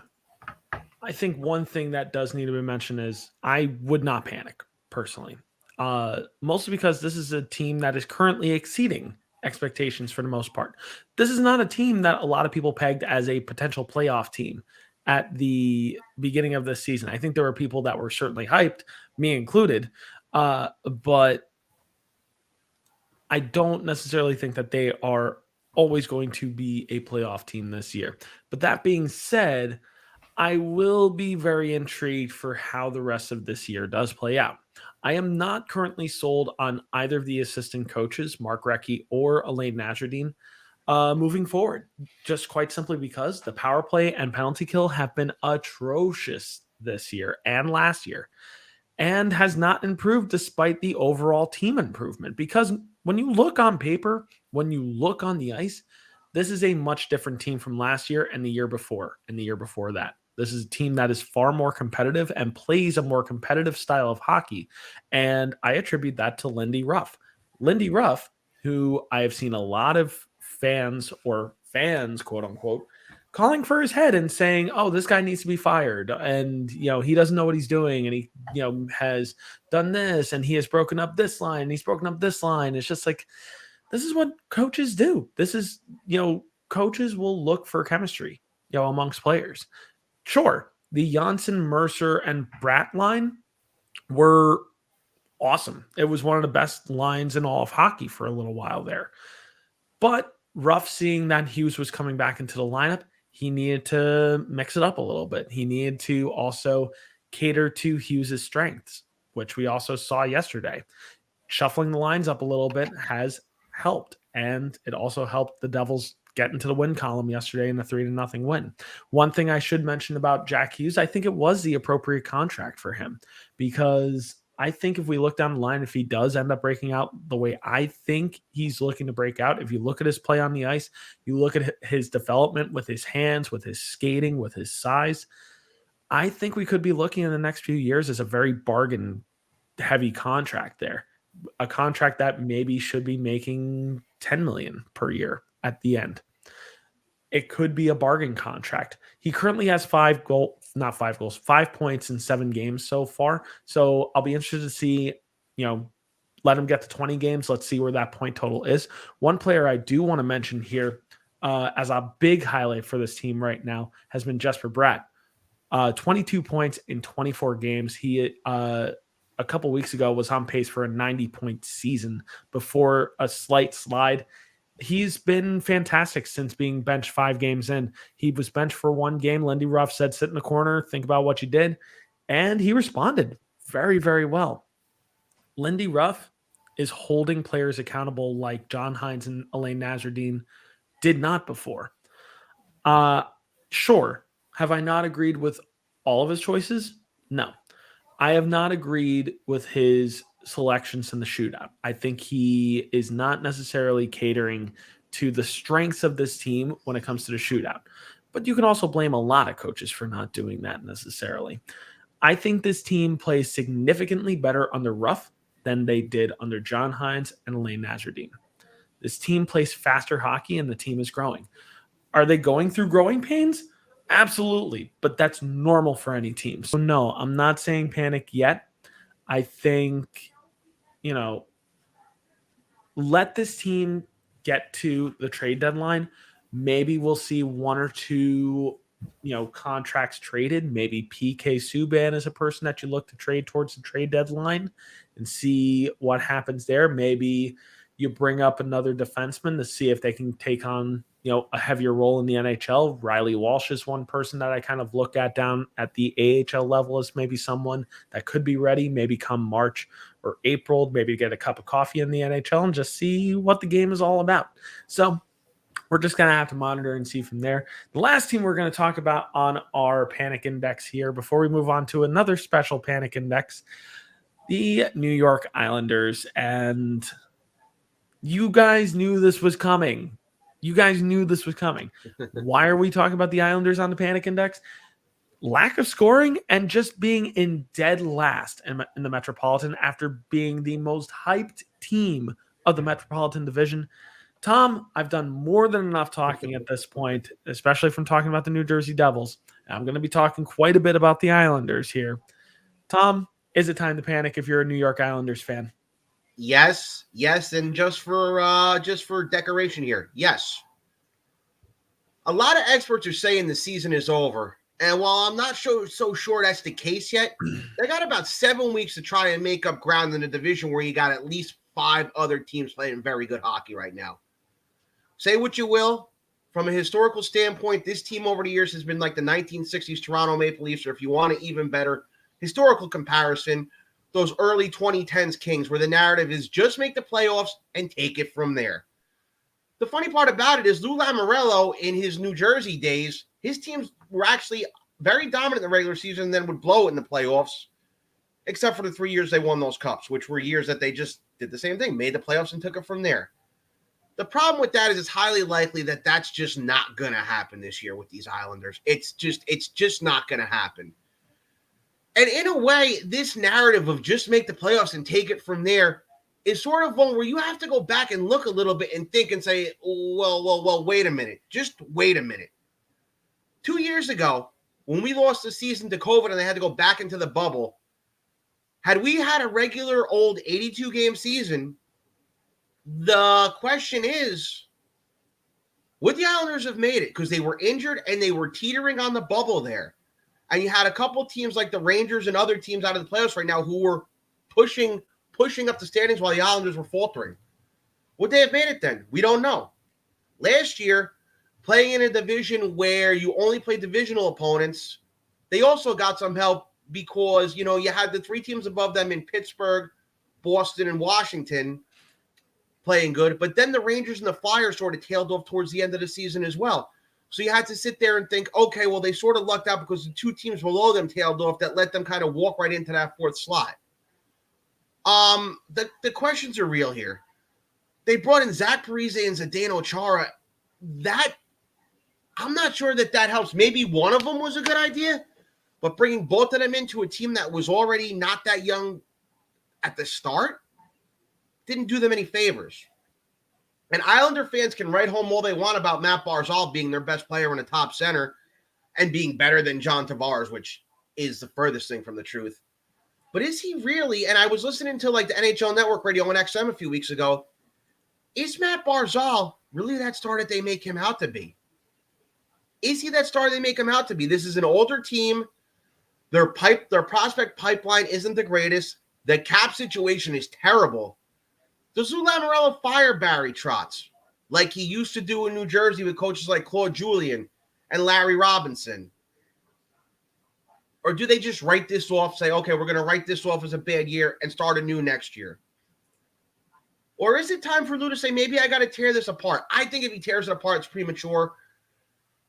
I think one thing that does need to be mentioned is I would not panic personally. Mostly because this is a team that is currently exceeding expectations for the most part. This is not a team that a lot of people pegged as a potential playoff team at the beginning of this season. I think there were people that were certainly hyped, me included, but I don't necessarily think that they are always going to be a playoff team this year. But that being said, I will be very intrigued for how the rest of this year does play out. I am not currently sold on either of the assistant coaches, Mark Recchi or Elaine Nasruddin, moving forward, just quite simply because the power play and penalty kill have been atrocious this year and last year, and has not improved despite the overall team improvement. Because when you look on paper, when you look on the ice, this is a much different team from last year and the year before and the year before that. This is a team that is far more competitive and plays a more competitive style of hockey. And I attribute that to Lindy Ruff. Lindy Ruff, who I have seen a lot of fans, quote unquote, calling for his head and saying, oh, this guy needs to be fired. And, he doesn't know what he's doing. And he, has done this and he has broken up this line. And he's broken up this line. It's just like, this is what coaches do. This is, coaches will look for chemistry, amongst players. Sure, the Janssen, Mercer, and Bratt line were awesome. It was one of the best lines in all of hockey for a little while there. But Ruff, seeing that Hughes was coming back into the lineup, he needed to mix it up a little bit. He needed to also cater to Hughes' strengths, which we also saw yesterday. Shuffling the lines up a little bit has helped, and it also helped the Devils get into the win column yesterday in the 3-0 win. One thing I should mention about Jack Hughes, I think it was the appropriate contract for him, because I think if we look down the line, if he does end up breaking out the way I think he's looking to break out, if you look at his play on the ice, you look at his development with his hands, with his skating, with his size, I think we could be looking in the next few years as a very bargain heavy contract there. A contract that maybe should be making $10 million per year at the end. It could be a bargain contract. He currently has 5 points in 7 games so far. So I'll be interested to see, let him get to 20 games. Let's see where that point total is. One player I do want to mention here as a big highlight for this team right now has been Jesper Bratt. 22 points in 24 games. He, a couple weeks ago, was on pace for a 90-point season before a slight slide. He's been fantastic since being benched 5 games in. He was benched for 1 game. Lindy Ruff said, sit in the corner, think about what you did. And he responded very, very well. Lindy Ruff is holding players accountable like John Hines and Elaine Nasruddin did not before. Sure. Have I not agreed with all of his choices? No. I have not agreed with his selections in the shootout. I think he is not necessarily catering to the strengths of this team when it comes to the shootout. But you can also blame a lot of coaches for not doing that necessarily. I think this team plays significantly better under Ruff than they did under John Hines and Elaine Nasruddin. This team plays faster hockey and the team is growing. Are they going through growing pains? Absolutely, but that's normal for any team. So no, I'm not saying panic yet. I think, let this team get to the trade deadline. Maybe we'll see 1 or 2, contracts traded. Maybe PK Subban is a person that you look to trade towards the trade deadline and see what happens there. Maybe you bring up another defenseman to see if they can take on, a heavier role in the NHL. Riley Walsh is one person that I kind of look at down at the AHL level as maybe someone that could be ready, maybe come March or April, maybe get a cup of coffee in the NHL and just see what the game is all about. So we're just going to have to monitor and see from there. The last team we're going to talk about on our panic index here before we move on to another special panic index, the New York Islanders. And you guys knew this was coming. Why are we talking about the Islanders on the panic index? Lack of scoring and just being in dead last in the Metropolitan after being the most hyped team of the Metropolitan Division. Tom, I've done more than enough talking at this point, especially from talking about the New Jersey Devils. I'm going to be talking quite a bit about the Islanders here. Tom, is it time to panic if you're a New York Islanders fan? Yes, and just for decoration here, yes. A lot of experts are saying the season is over, and while I'm not so sure that's the case yet, they got about 7 weeks to try and make up ground in a division where you got at least 5 other teams playing very good hockey right now. Say what you will, from a historical standpoint, this team over the years has been like the 1960s Toronto Maple Leafs, or if you want an even better historical comparison, those early 2010s Kings, where the narrative is just make the playoffs and take it from there. The funny part about it is Lou Lamoriello, in his New Jersey days, his teams were actually very dominant in the regular season and then would blow it in the playoffs, except for the 3 years they won those cups, which were years that they just did the same thing, made the playoffs and took it from there. The problem with that is it's highly likely that that's just not going to happen this year with these Islanders. It's just not going to happen. And in a way, this narrative of just make the playoffs and take it from there is sort of one where you have to go back and look a little bit and think and say, well, wait a minute. Just wait a minute. 2 years ago, when we lost the season to COVID and they had to go back into the bubble, had we had a regular old 82-game season, the question is, would the Islanders have made it? Because they were injured and they were teetering on the bubble there. And you had a couple of teams like the Rangers and other teams out of the playoffs right now who were pushing up the standings while the Islanders were faltering. Would they have made it then? We don't know. Last year, playing in a division where you only play divisional opponents, they also got some help because, you had the 3 teams above them in Pittsburgh, Boston, and Washington playing good. But then the Rangers and the Flyers sort of tailed off towards the end of the season as well. So you had to sit there and think, okay, well, they sort of lucked out because the 2 teams below them tailed off that let them kind of walk right into that 4th slot. The questions are real here. They brought in Zach Parise and Zdeno Chara. I'm not sure that helps. Maybe one of them was a good idea, but bringing both of them into a team that was already not that young at the start didn't do them any favors. And Islander fans can write home all they want about Matt Barzal being their best player in a top center and being better than John Tavares, which is the furthest thing from the truth. But is he really? And I was listening to like the NHL Network radio on XM a few weeks ago. Is Matt Barzal really that star that they make him out to be? Is he that star they make him out to be? This is an older team. Their prospect pipeline isn't the greatest. The cap situation is terrible. Does Lou Lamoriello fire Barry Trotz like he used to do in New Jersey with coaches like Claude Julien and Larry Robinson? Or do they just write this off, say, okay, we're going to write this off as a bad year and start anew next year? Or is it time for Lou to say, maybe I got to tear this apart? I think if he tears it apart, it's premature.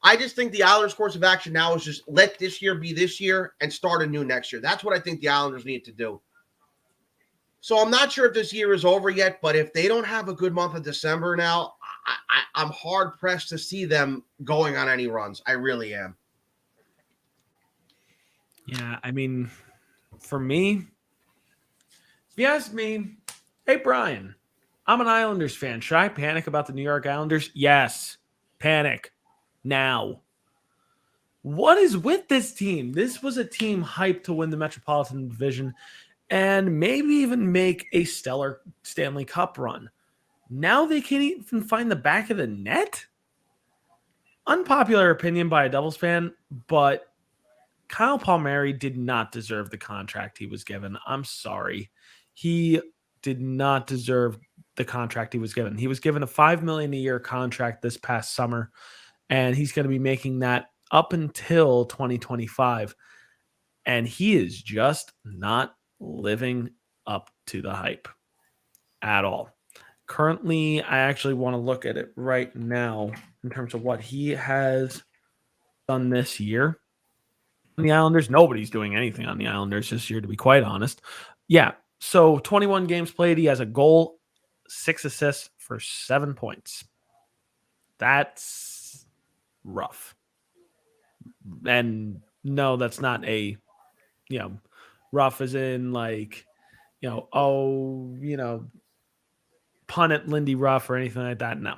I just think the Islanders' course of action now is just let this year be this year and start anew next year. That's what I think the Islanders need to do. So I'm not sure if this year is over yet, but if they don't have a good month of December now, I'm hard-pressed to see them going on any runs. I really am. Yeah, I mean, for me, if you ask me, hey, Brian, I'm an Islanders fan. Should I panic about the New York Islanders? Yes. Panic. Now. What is with this team? This was a team hyped to win the Metropolitan Division and maybe even make a stellar Stanley Cup run. Now they can't even find the back of the net? Unpopular opinion by a Devils fan, but Kyle Palmieri did not deserve the contract he was given. I'm sorry. He did not deserve the contract he was given. He was given a $5 million a year contract this past summer, and he's going to be making that up until 2025. And he is just not living up to the hype at all. Currently, I actually want to look at it right now in terms of what he has done this year on the Islanders. Nobody's doing anything on the Islanders this year, to be quite honest. Yeah. So 21 games played. He has a goal, 6 assists for 7 points. That's rough. And no, that's not a, rough as in like, pun at Lindy Ruff or anything like that. No.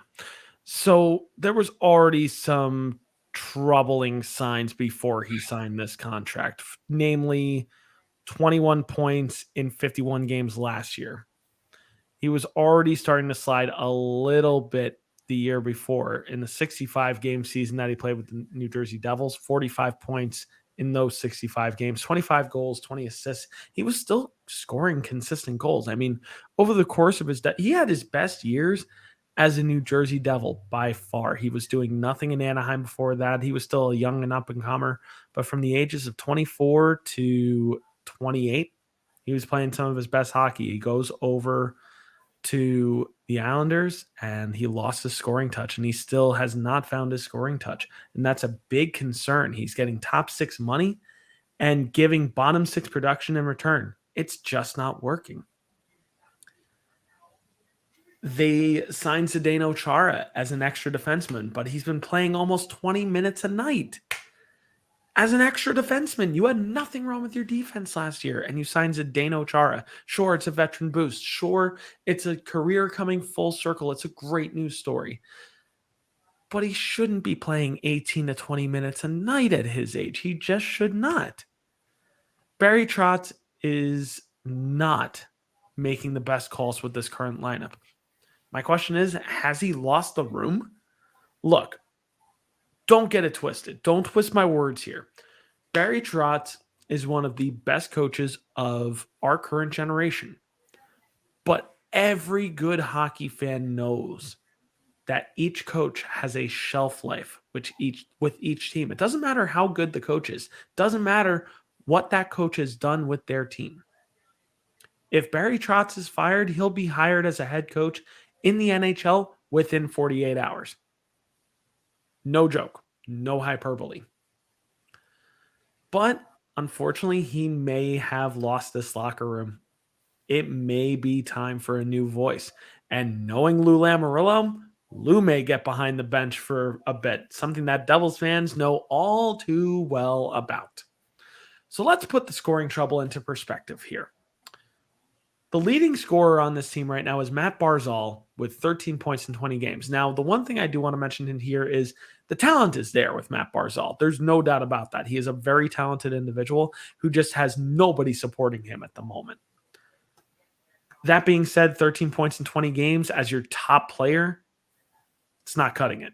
So there was already some troubling signs before he signed this contract, namely 21 points in 51 games last year. He was already starting to slide a little bit the year before in the 65 game season that he played with the New Jersey Devils, 45 points in those 65 games, 25 goals, 20 assists. He was still scoring consistent goals. I mean, over the course of he had his best years as a New Jersey Devil by far. He was doing nothing in Anaheim before that. He was still a young and up-and-comer, but from the ages of 24 to 28, he was playing some of his best hockey. He goes over to the Islanders and he lost his scoring touch, and he still has not found his scoring touch. And that's a big concern. He's getting top 6 money and giving bottom 6 production in return. It's just not working. They signed Zdeno Chara as an extra defenseman, but he's been playing almost 20 minutes a night. As an extra defenseman, you had nothing wrong with your defense last year, and you signed Zdeno Chara. Sure, it's a veteran boost. Sure, it's a career coming full circle. It's a great news story. But he shouldn't be playing 18 to 20 minutes a night at his age. He just should not. Barry Trotz is not making the best calls with this current lineup. My question is, has he lost the room? Look, don't get it twisted. Don't twist my words here. Barry Trotz is one of the best coaches of our current generation. But every good hockey fan knows that each coach has a shelf life with each team. It doesn't matter how good the coach is. It doesn't matter what that coach has done with their team. If Barry Trotz is fired, he'll be hired as a head coach in the NHL within 48 hours. No joke. No hyperbole. But unfortunately, he may have lost this locker room. It may be time for a new voice. And knowing Lou Lamoriello, Lou may get behind the bench for a bit, something that Devils fans know all too well about. So let's put the scoring trouble into perspective here. The leading scorer on this team right now is Matt Barzal with 13 points in 20 games. Now, the one thing I do want to mention in here is the talent is there with Matt Barzal. There's no doubt about that. He is a very talented individual who just has nobody supporting him at the moment. That being said, 13 points in 20 games as your top player, it's not cutting it.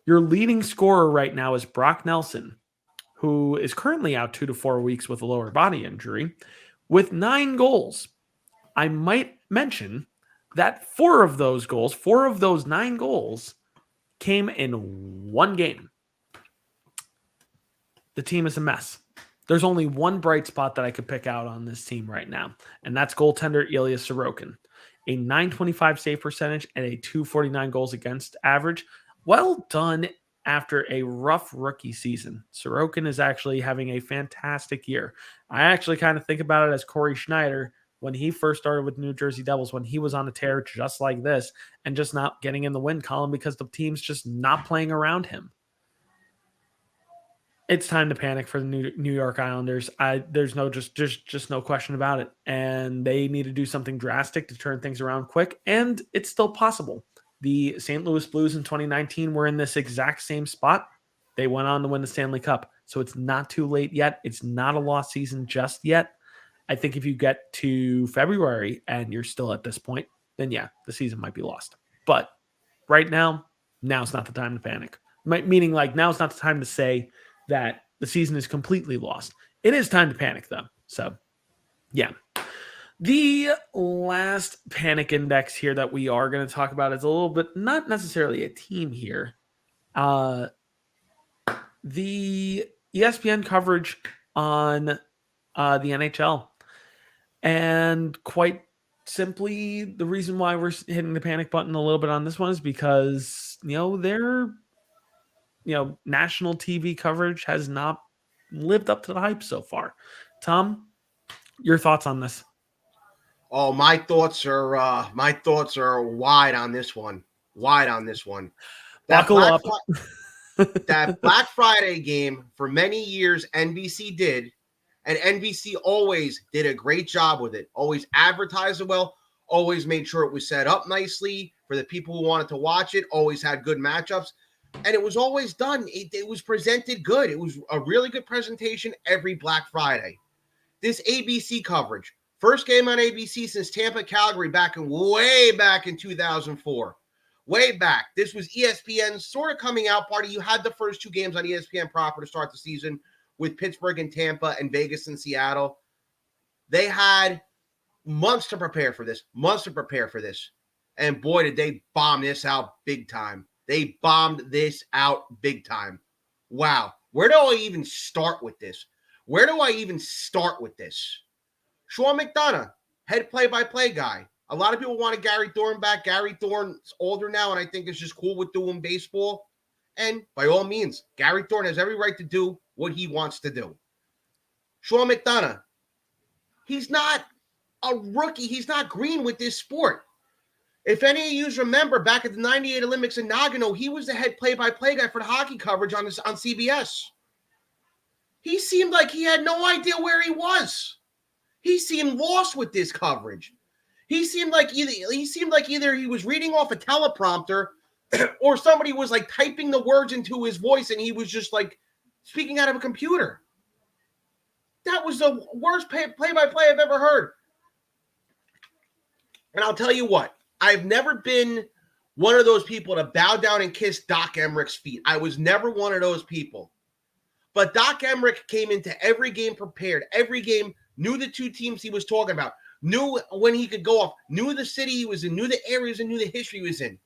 Your leading scorer right now is Brock Nelson, who is currently out 2 to 4 weeks with a lower body injury, with 9 goals. I might mention that 4 of those 9 goals, came in one game. The team is a mess. There's only one bright spot that I could pick out on this team right now, and that's goaltender Ilya Sorokin. A .925 save percentage and a .249 goals against average. Well done after a rough rookie season. Sorokin is actually having a fantastic year. I actually kind of think about it as Corey Schneider when he first started with New Jersey Devils, when he was on a tear just like this and just not getting in the win column because the team's just not playing around him. It's time to panic for the New York Islanders. There's just no question about it. And they need to do something drastic to turn things around quick. And it's still possible. The St. Louis Blues in 2019 were in this exact same spot. They went on to win the Stanley Cup. So it's not too late yet. It's not a lost season just yet. I think if you get to February and you're still at this point, then yeah, the season might be lost. But right now, now's not the time to panic. Meaning like now's not the time to say that the season is completely lost. It is time to panic though. So yeah. The last panic index here that we are going to talk about is a little bit, not necessarily a team here. The ESPN coverage on the NHL. And quite simply the reason why we're hitting the panic button a little bit on this one is because, their, national TV coverage has not lived up to the hype so far. Tom, your thoughts on this? Oh, my thoughts are wide on this one. Buckle up. That Black Friday game for many years NBC did, and NBC always did a great job with it. Always advertised it well, always made sure it was set up nicely for the people who wanted to watch it, always had good matchups, and it was always done. It was presented good. It was a really good presentation every Black Friday. This ABC coverage, first game on ABC since Tampa Calgary way back in 2004. Way back. This was ESPN's sort of coming out party. You had the first two games on ESPN proper to start the season with Pittsburgh and Tampa and Vegas and Seattle. They had months to prepare for this. And boy, did they bomb this out big time. Wow. Where do I even start with this? Sean McDonough, head play-by-play guy. A lot of people wanted Gary Thorne back. Gary Thorne's older now, and I think it's just cool with doing baseball. And by all means, Gary Thorne has every right to do what he wants to do. Sean McDonough, he's not a rookie. He's not green with this sport. If any of you remember, back at the 98 Olympics in Nagano, he was the head play-by-play guy for the hockey coverage on CBS. He seemed like he had no idea where he was. He seemed lost with this coverage. He seemed like either he was reading off a teleprompter or somebody was like typing the words into his voice and he was just like speaking out of a computer. That was the worst play-by-play I've ever heard. And I'll tell you what, I've never been one of those people to bow down and kiss Doc Emmerich's feet. I was never one of those people. But Doc Emmerich came into every game prepared. Every game, knew the two teams he was talking about, knew when he could go off, knew the city he was in, knew the areas, and knew the history he was in.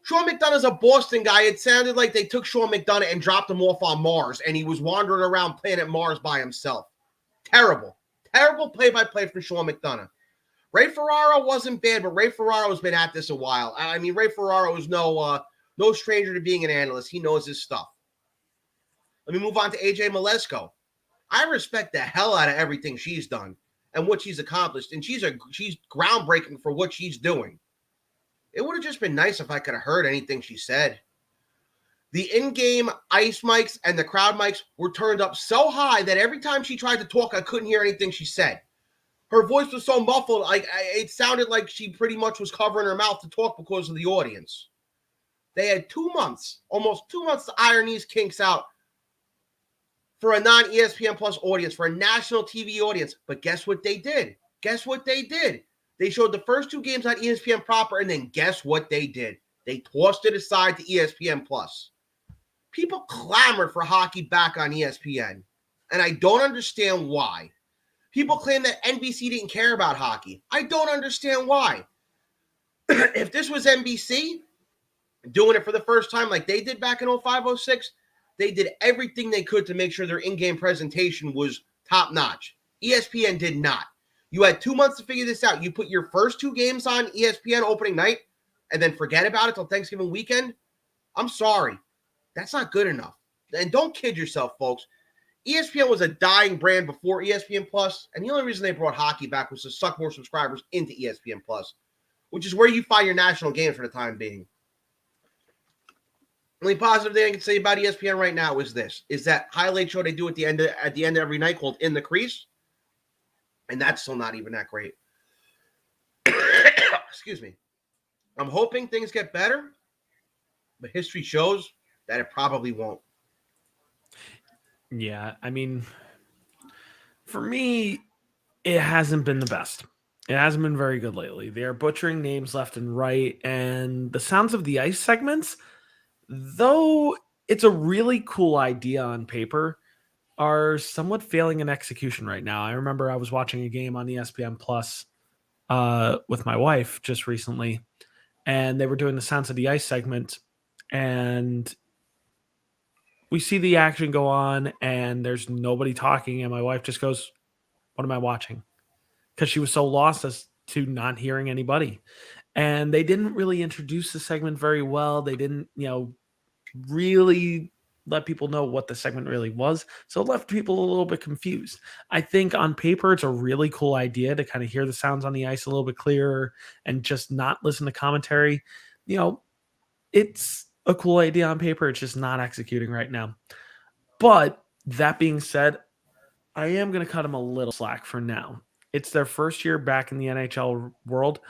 Sean McDonough's a Boston guy. It sounded like they took Sean McDonough and dropped him off on Mars, and he was wandering around planet Mars by himself. Terrible play-by-play from Sean McDonough. Ray Ferraro wasn't bad, but Ray Ferraro's been at this a while. I mean, Ray Ferraro is no stranger to being an analyst. He knows his stuff. Let me move on to AJ Molesko. I respect the hell out of everything she's done and what she's accomplished, and she's groundbreaking for what she's doing. It would have just been nice if I could have heard anything she said. The in-game ice mics and the crowd mics were turned up so high that every time she tried to talk, I couldn't hear anything she said. Her voice was so muffled, it sounded like she pretty much was covering her mouth to talk because of the audience. They had 2 months, almost 2 months to iron these kinks out for a non-ESPN Plus audience, for a national TV audience. But guess what they did? They showed the first two games on ESPN proper, and then guess what they did? They tossed it aside to ESPN Plus. People clamored for hockey back on ESPN, and I don't understand why. People claim that NBC didn't care about hockey. I don't understand why. If this was NBC doing it for the first time like they did back in 05-06, they did everything they could to make sure their in-game presentation was top-notch. ESPN did not. You had 2 months to figure this out. You put your first two games on ESPN opening night and then forget about it till Thanksgiving weekend? I'm sorry. That's not good enough. And don't kid yourself, folks. ESPN was a dying brand before ESPN Plus, and the only reason they brought hockey back was to suck more subscribers into ESPN Plus, which is where you find your national games for the time being. The only positive thing I can say about ESPN right now is that highlight show they do at the end of every night called In the Crease, and that's still not even that great. Excuse me. I'm hoping things get better, but history shows that it probably won't. Yeah, I mean, for me, it hasn't been the best. It hasn't been very good lately. They are butchering names left and right, and the Sounds of the Ice segments, though it's a really cool idea on paper, are somewhat failing in execution right now. I remember I was watching a game on ESPN Plus with my wife just recently, and they were doing the Sounds of the Ice segment, and we see the action go on, and there's nobody talking, and my wife just goes, "What am I watching?" Because she was so lost as to not hearing anybody. And they didn't really introduce the segment very well. They didn't, really let people know what the segment really was. So it left people a little bit confused. I think on paper, it's a really cool idea to kind of hear the sounds on the ice a little bit clearer and just not listen to commentary. It's a cool idea on paper. It's just not executing right now. But that being said, I am going to cut them a little slack for now. It's their first year back in the NHL world.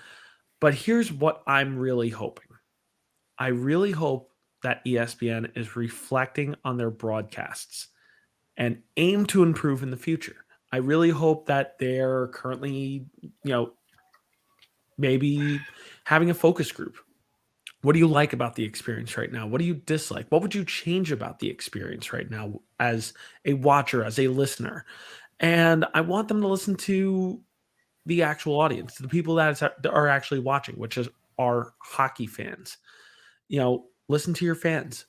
But here's what I'm really hoping. I really hope that ESPN is reflecting on their broadcasts and aim to improve in the future. I really hope that they're currently, maybe having a focus group. What do you like about the experience right now? What do you dislike? What would you change about the experience right now as a watcher, as a listener? And I want them to listen to the actual audience, the people that are actually watching, which is our hockey fans. Listen to your fans.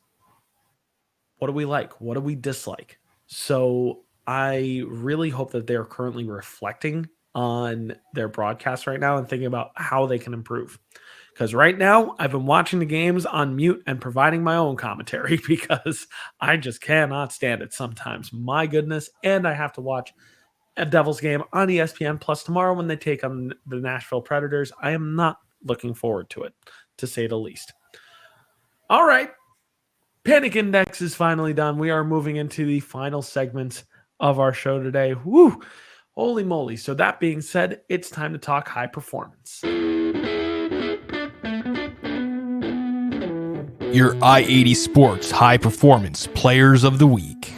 What do we like? What do we dislike? So I really hope that they're currently reflecting on their broadcast right now and thinking about how they can improve. Because right now, I've been watching the games on mute and providing my own commentary because I just cannot stand it sometimes. My goodness. And I have to watch a Devils game on ESPN Plus tomorrow when they take on the Nashville Predators. I am not looking forward to it, to say the least. All right. Panic Index is finally done. We are moving into the final segments of our show today. Woo! Holy moly. So that being said, it's time to talk high performance. Your I-80 Sports High Performance Players of the Week.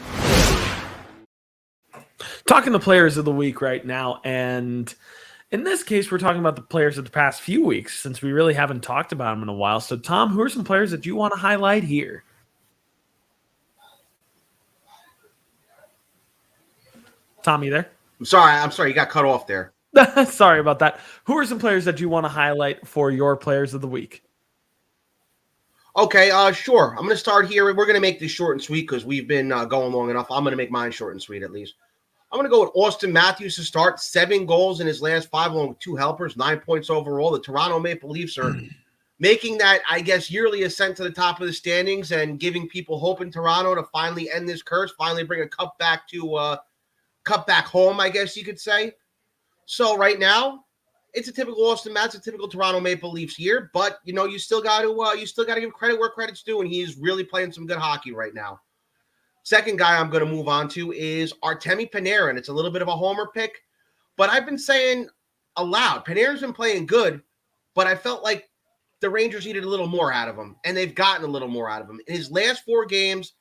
Talking the players of the week right now, and in this case, we're talking about the players of the past few weeks since we really haven't talked about them in a while. So, Tom, who are some players that you want to highlight here? Tom, you there? I'm sorry. You got cut off there. Sorry about that. Who are some players that you want to highlight for your players of the week? Okay, sure. I'm going to start here. We're going to make this short and sweet because we've been going long enough. I'm going to make mine short and sweet at least. I'm going to go with Austin Matthews to start. 7 goals in his last 5 along with 2 helpers, 9 points overall. The Toronto Maple Leafs are making that, I guess, yearly ascent to the top of the standings and giving people hope in Toronto to finally end this curse, finally bring a cup back home, I guess you could say. So right now, it's a typical Austin Matthews, a typical Toronto Maple Leafs year, but you still got to give credit where credit's due, and he's really playing some good hockey right now. Second guy I'm going to move on to is Artemi Panarin. It's a little bit of a homer pick, but I've been saying aloud, Panarin's been playing good, but I felt like the Rangers needed a little more out of him, and they've gotten a little more out of him. In his last 4 games,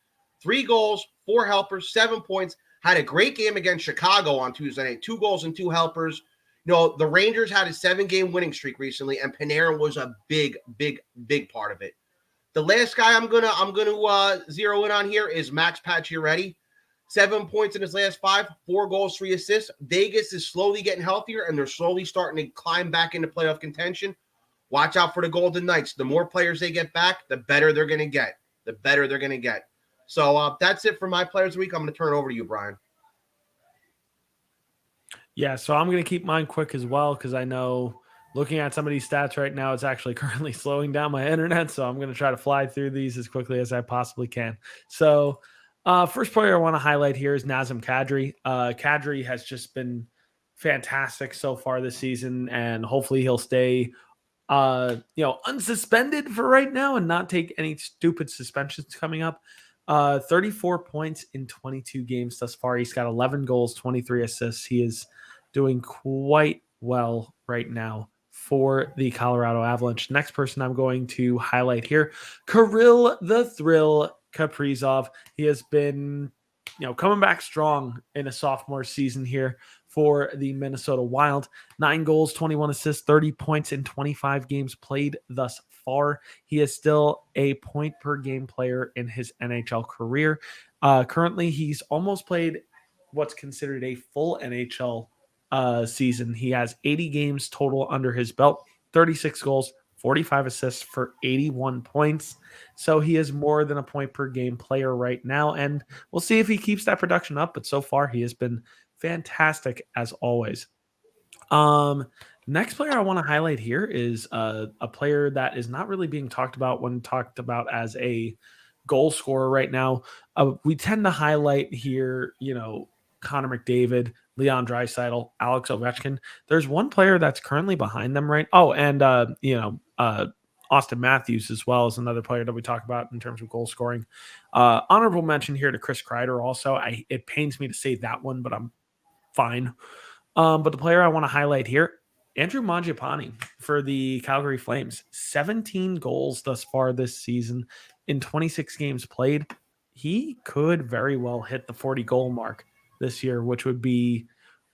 3 goals, 4 helpers, 7 points, had a great game against Chicago on Tuesday night, 2 goals and 2 helpers. The Rangers had a 7-game winning streak recently, and Panarin was a big, big, big part of it. The last guy I'm gonna zero in on here is Max Pacioretty. 7 points in his last 5, 4 goals, 3 assists. Vegas is slowly getting healthier, and they're slowly starting to climb back into playoff contention. Watch out for the Golden Knights. The more players they get back, the better they're going to get. So that's it for my players of the week. I'm going to turn it over to you, Brian. Yeah, so I'm going to keep mine quick as well because I know looking at some of these stats right now, it's actually currently slowing down my internet. So I'm going to try to fly through these as quickly as I possibly can. So first player I want to highlight here is Nazim Kadri. Kadri has just been fantastic so far this season, and hopefully he'll stay unsuspended for right now and not take any stupid suspensions coming up. 34 points in 22 games thus far. He's got 11 goals, 23 assists. He is doing quite well right now for the Colorado Avalanche. Next person I'm going to highlight here, Kirill the Thrill Kaprizov. He has been, coming back strong in a sophomore season here for the Minnesota Wild. 9 goals, 21 assists, 30 points in 25 games played thus far. He is still a point per game player in his NHL career. Currently, he's almost played what's considered a full NHL season. He has 80 games total under his belt, 36 goals, 45 assists for 81 points. So he is more than a point per game player right now, and we'll see if he keeps that production up. But so far, he has been fantastic as always. Next player I want to highlight here is a player that is not really being talked about when talked about as a goal scorer right now. We tend to highlight here, Connor McDavid, Leon Draisaitl, Alex Ovechkin. There's one player that's currently behind them right. Oh, and Austin Matthews as well as another player that we talk about in terms of goal scoring. Honorable mention here to Chris Kreider also. It pains me to say that one, but I'm fine. But the player I want to highlight here, Andrew Manjapani for the Calgary Flames. 17 goals thus far this season in 26 games played. He could very well hit the 40 goal mark this year, which would be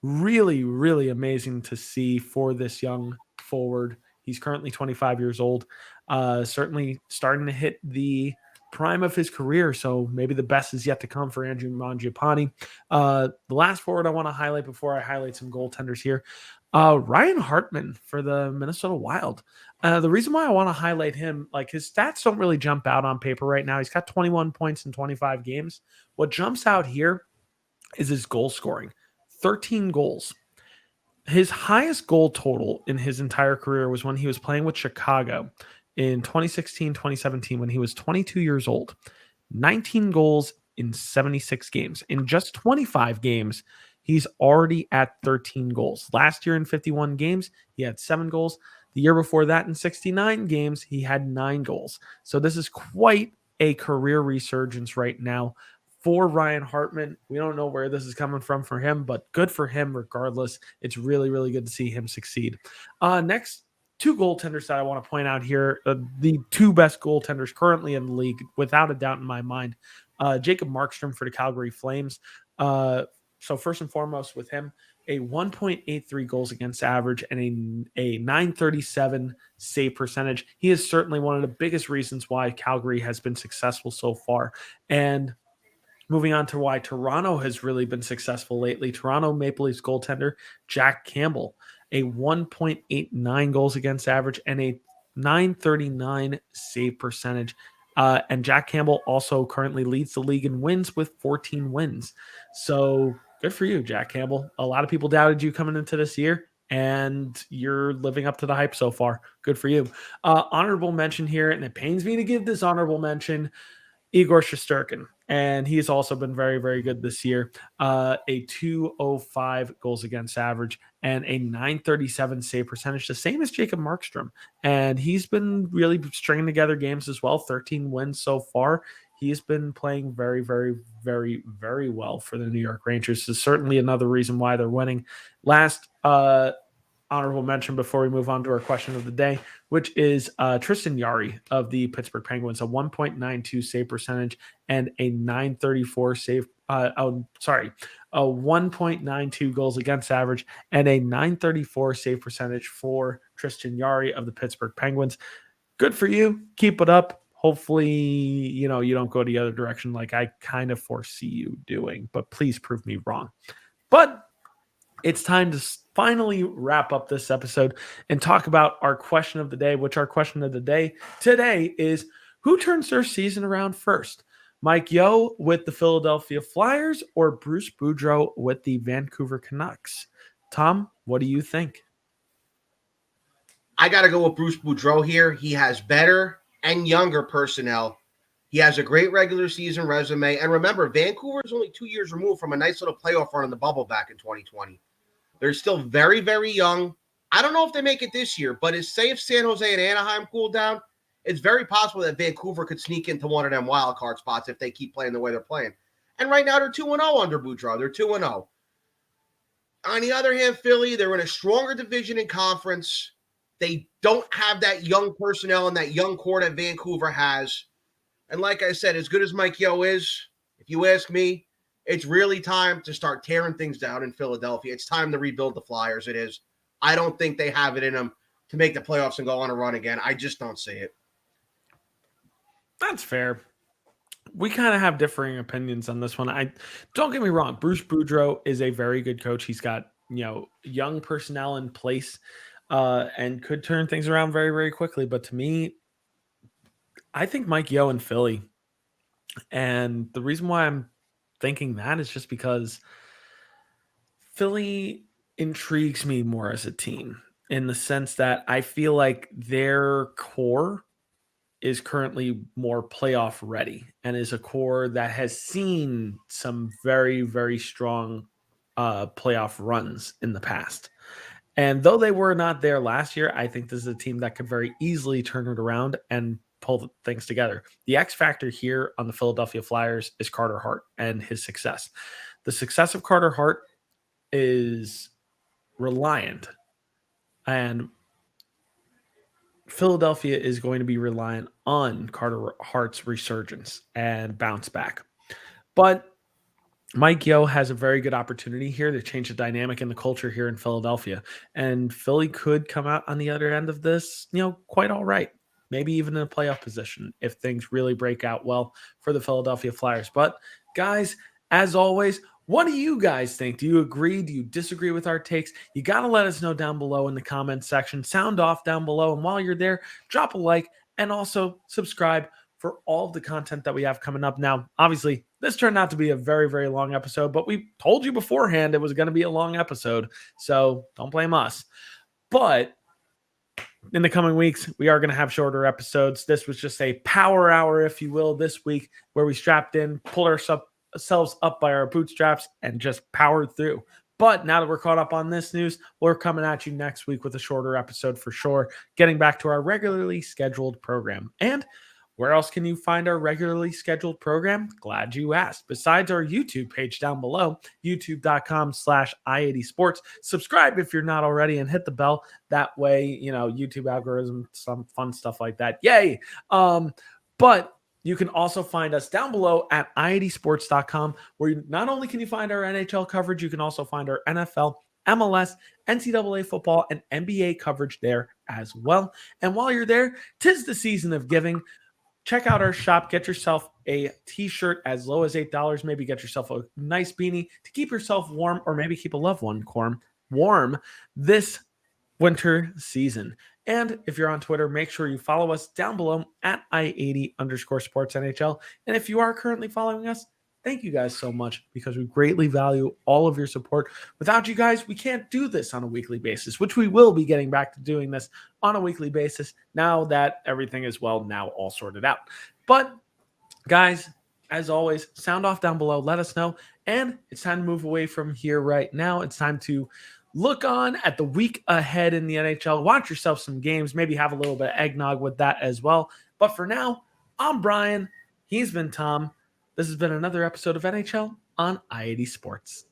really, really amazing to see for this young forward. He's currently 25 years old, certainly starting to hit the prime of his career. So maybe the best is yet to come for Andrew Mangiapane. The last forward I want to highlight before I highlight some goaltenders here, Ryan Hartman for the Minnesota Wild. The reason why I want to highlight him, like his stats don't really jump out on paper right now. He's got 21 points in 25 games. What jumps out here is his goal scoring, 13 goals. His highest goal total in his entire career was when he was playing with Chicago in 2016, 2017, when he was 22 years old. 19 goals in 76 games. In just 25 games, he's already at 13 goals. Last year in 51 games, he had 7 goals. The year before that in 69 games, he had 9 goals. So this is quite a career resurgence right now for Ryan Hartman. We don't know where this is coming from for him, but good for him regardless. It's really, really good to see him succeed. Next, two goaltenders that I want to point out here, the two best goaltenders currently in the league, without a doubt in my mind. Jacob Markstrom for the Calgary Flames. So first and foremost with him, a 1.83 goals against average and a 937 save percentage. He is certainly one of the biggest reasons why Calgary has been successful so far. And moving on to why Toronto has really been successful lately, Toronto Maple Leafs goaltender Jack Campbell, a 1.89 goals against average and a 939 save percentage. And Jack Campbell also currently leads the league in wins with 14 wins. So good for you, Jack Campbell. A lot of people doubted you coming into this year, and you're living up to the hype so far. Good for you. Honorable mention here, and it pains me to give this honorable mention, Igor Shesterkin, and he's also been very, very good this year. A 205 goals against average and a 937 save percentage, the same as Jacob Markstrom. And he's been really stringing together games as well, 13 wins so far. He's been playing very, very, very, very well for the New York Rangers. So certainly another reason why they're winning. Last honorable mention before we move on to our question of the day, which is Tristan Jarry of the Pittsburgh Penguins, a 1.92 save percentage and a 934 save. A 1.92 goals against average and a 934 save percentage for Tristan Jarry of the Pittsburgh Penguins. Good for you. Keep it up. Hopefully, you don't go the other direction like I kind of foresee you doing, but please prove me wrong. But it's time to finally wrap up this episode and talk about our question of the day, which our question of the day today is, who turns their season around first? Mike Yeo with the Philadelphia Flyers or Bruce Boudreau with the Vancouver Canucks? Tom, what do you think? I got to go with Bruce Boudreau here. He has better and younger personnel. He has a great regular season resume. And remember, Vancouver is only 2 years removed from a nice little playoff run in the bubble back in 2020. They're still very, very young. I don't know if they make it this year, but say if San Jose and Anaheim cool down, it's very possible that Vancouver could sneak into one of them wild card spots if they keep playing the way they're playing. And right now they're 2-0 under Boudreau. They're 2-0. On the other hand, Philly, they're in a stronger division in conference. They don't have that young personnel and that young core that Vancouver has. And like I said, as good as Mike Yeo is, if you ask me, it's really time to start tearing things down in Philadelphia. It's time to rebuild the Flyers. It is. I don't think they have it in them to make the playoffs and go on a run again. I just don't see it. That's fair. We kind of have differing opinions on this one. Don't get me wrong. Bruce Boudreau is a very good coach. He's got, young personnel in place and could turn things around very, very quickly. But to me, I think Mike Yeo in Philly. And the reason why I'm thinking that is just because Philly intrigues me more as a team. in the sense that I feel like their core is currently more playoff ready and is a core that has seen some very, very strong playoff runs in the past. And though they were not there last year, I think this is a team that could very easily turn it around and pull things together. The X factor here on the Philadelphia Flyers is Carter Hart and his success. The success of Carter Hart is reliant, and Philadelphia is going to be reliant on Carter Hart's resurgence and bounce back. But Mike Yeo has a very good opportunity here to change the dynamic and the culture here in Philadelphia. And Philly could come out on the other end of this, quite all right. Maybe even in a playoff position if things really break out well for the Philadelphia Flyers. But guys, as always, what do you guys think? Do you agree? Do you disagree with our takes? You got to let us know down below in the comments section. Sound off down below. And while you're there, drop a like and also subscribe for all of the content that we have coming up. Now, obviously, this turned out to be a very, very long episode, but we told you beforehand it was going to be a long episode. So don't blame us. But in the coming weeks, we are going to have shorter episodes. This was just a power hour, if you will, this week where we strapped in, pulled ourselves up by our bootstraps and just powered through. But now that we're caught up on this news, we're coming at you next week with a shorter episode for sure, getting back to our regularly scheduled program. And where else can you find our regularly scheduled program? Glad you asked. Besides our YouTube page down below, youtube.com/i80 sports. Subscribe if you're not already and hit the bell. That way, YouTube algorithm, some fun stuff like that. Yay. But you can also find us down below at i80sports.com, where not only can you find our NHL coverage, you can also find our NFL, MLS, NCAA football, and NBA coverage there as well. And while you're there, 'tis the season of giving. Check out our shop. Get yourself a t-shirt as low as $8. Maybe get yourself a nice beanie to keep yourself warm, or maybe keep a loved one warm this winter season. And if you're on Twitter, make sure you follow us down below at i80_sportsNHL. And if you are currently following us, thank you guys so much, because we greatly value all of your support. Without you guys, we can't do this on a weekly basis, which we will be getting back to doing this on a weekly basis now that everything is now all sorted out. But guys, as always, sound off down below. Let us know. And it's time to move away from here right now. It's time to look on at the week ahead in the NHL. Watch yourself some games. Maybe have a little bit of eggnog with that as well. But for now, I'm Brian. He's been Tom. This has been another episode of NHL on i80 Sports.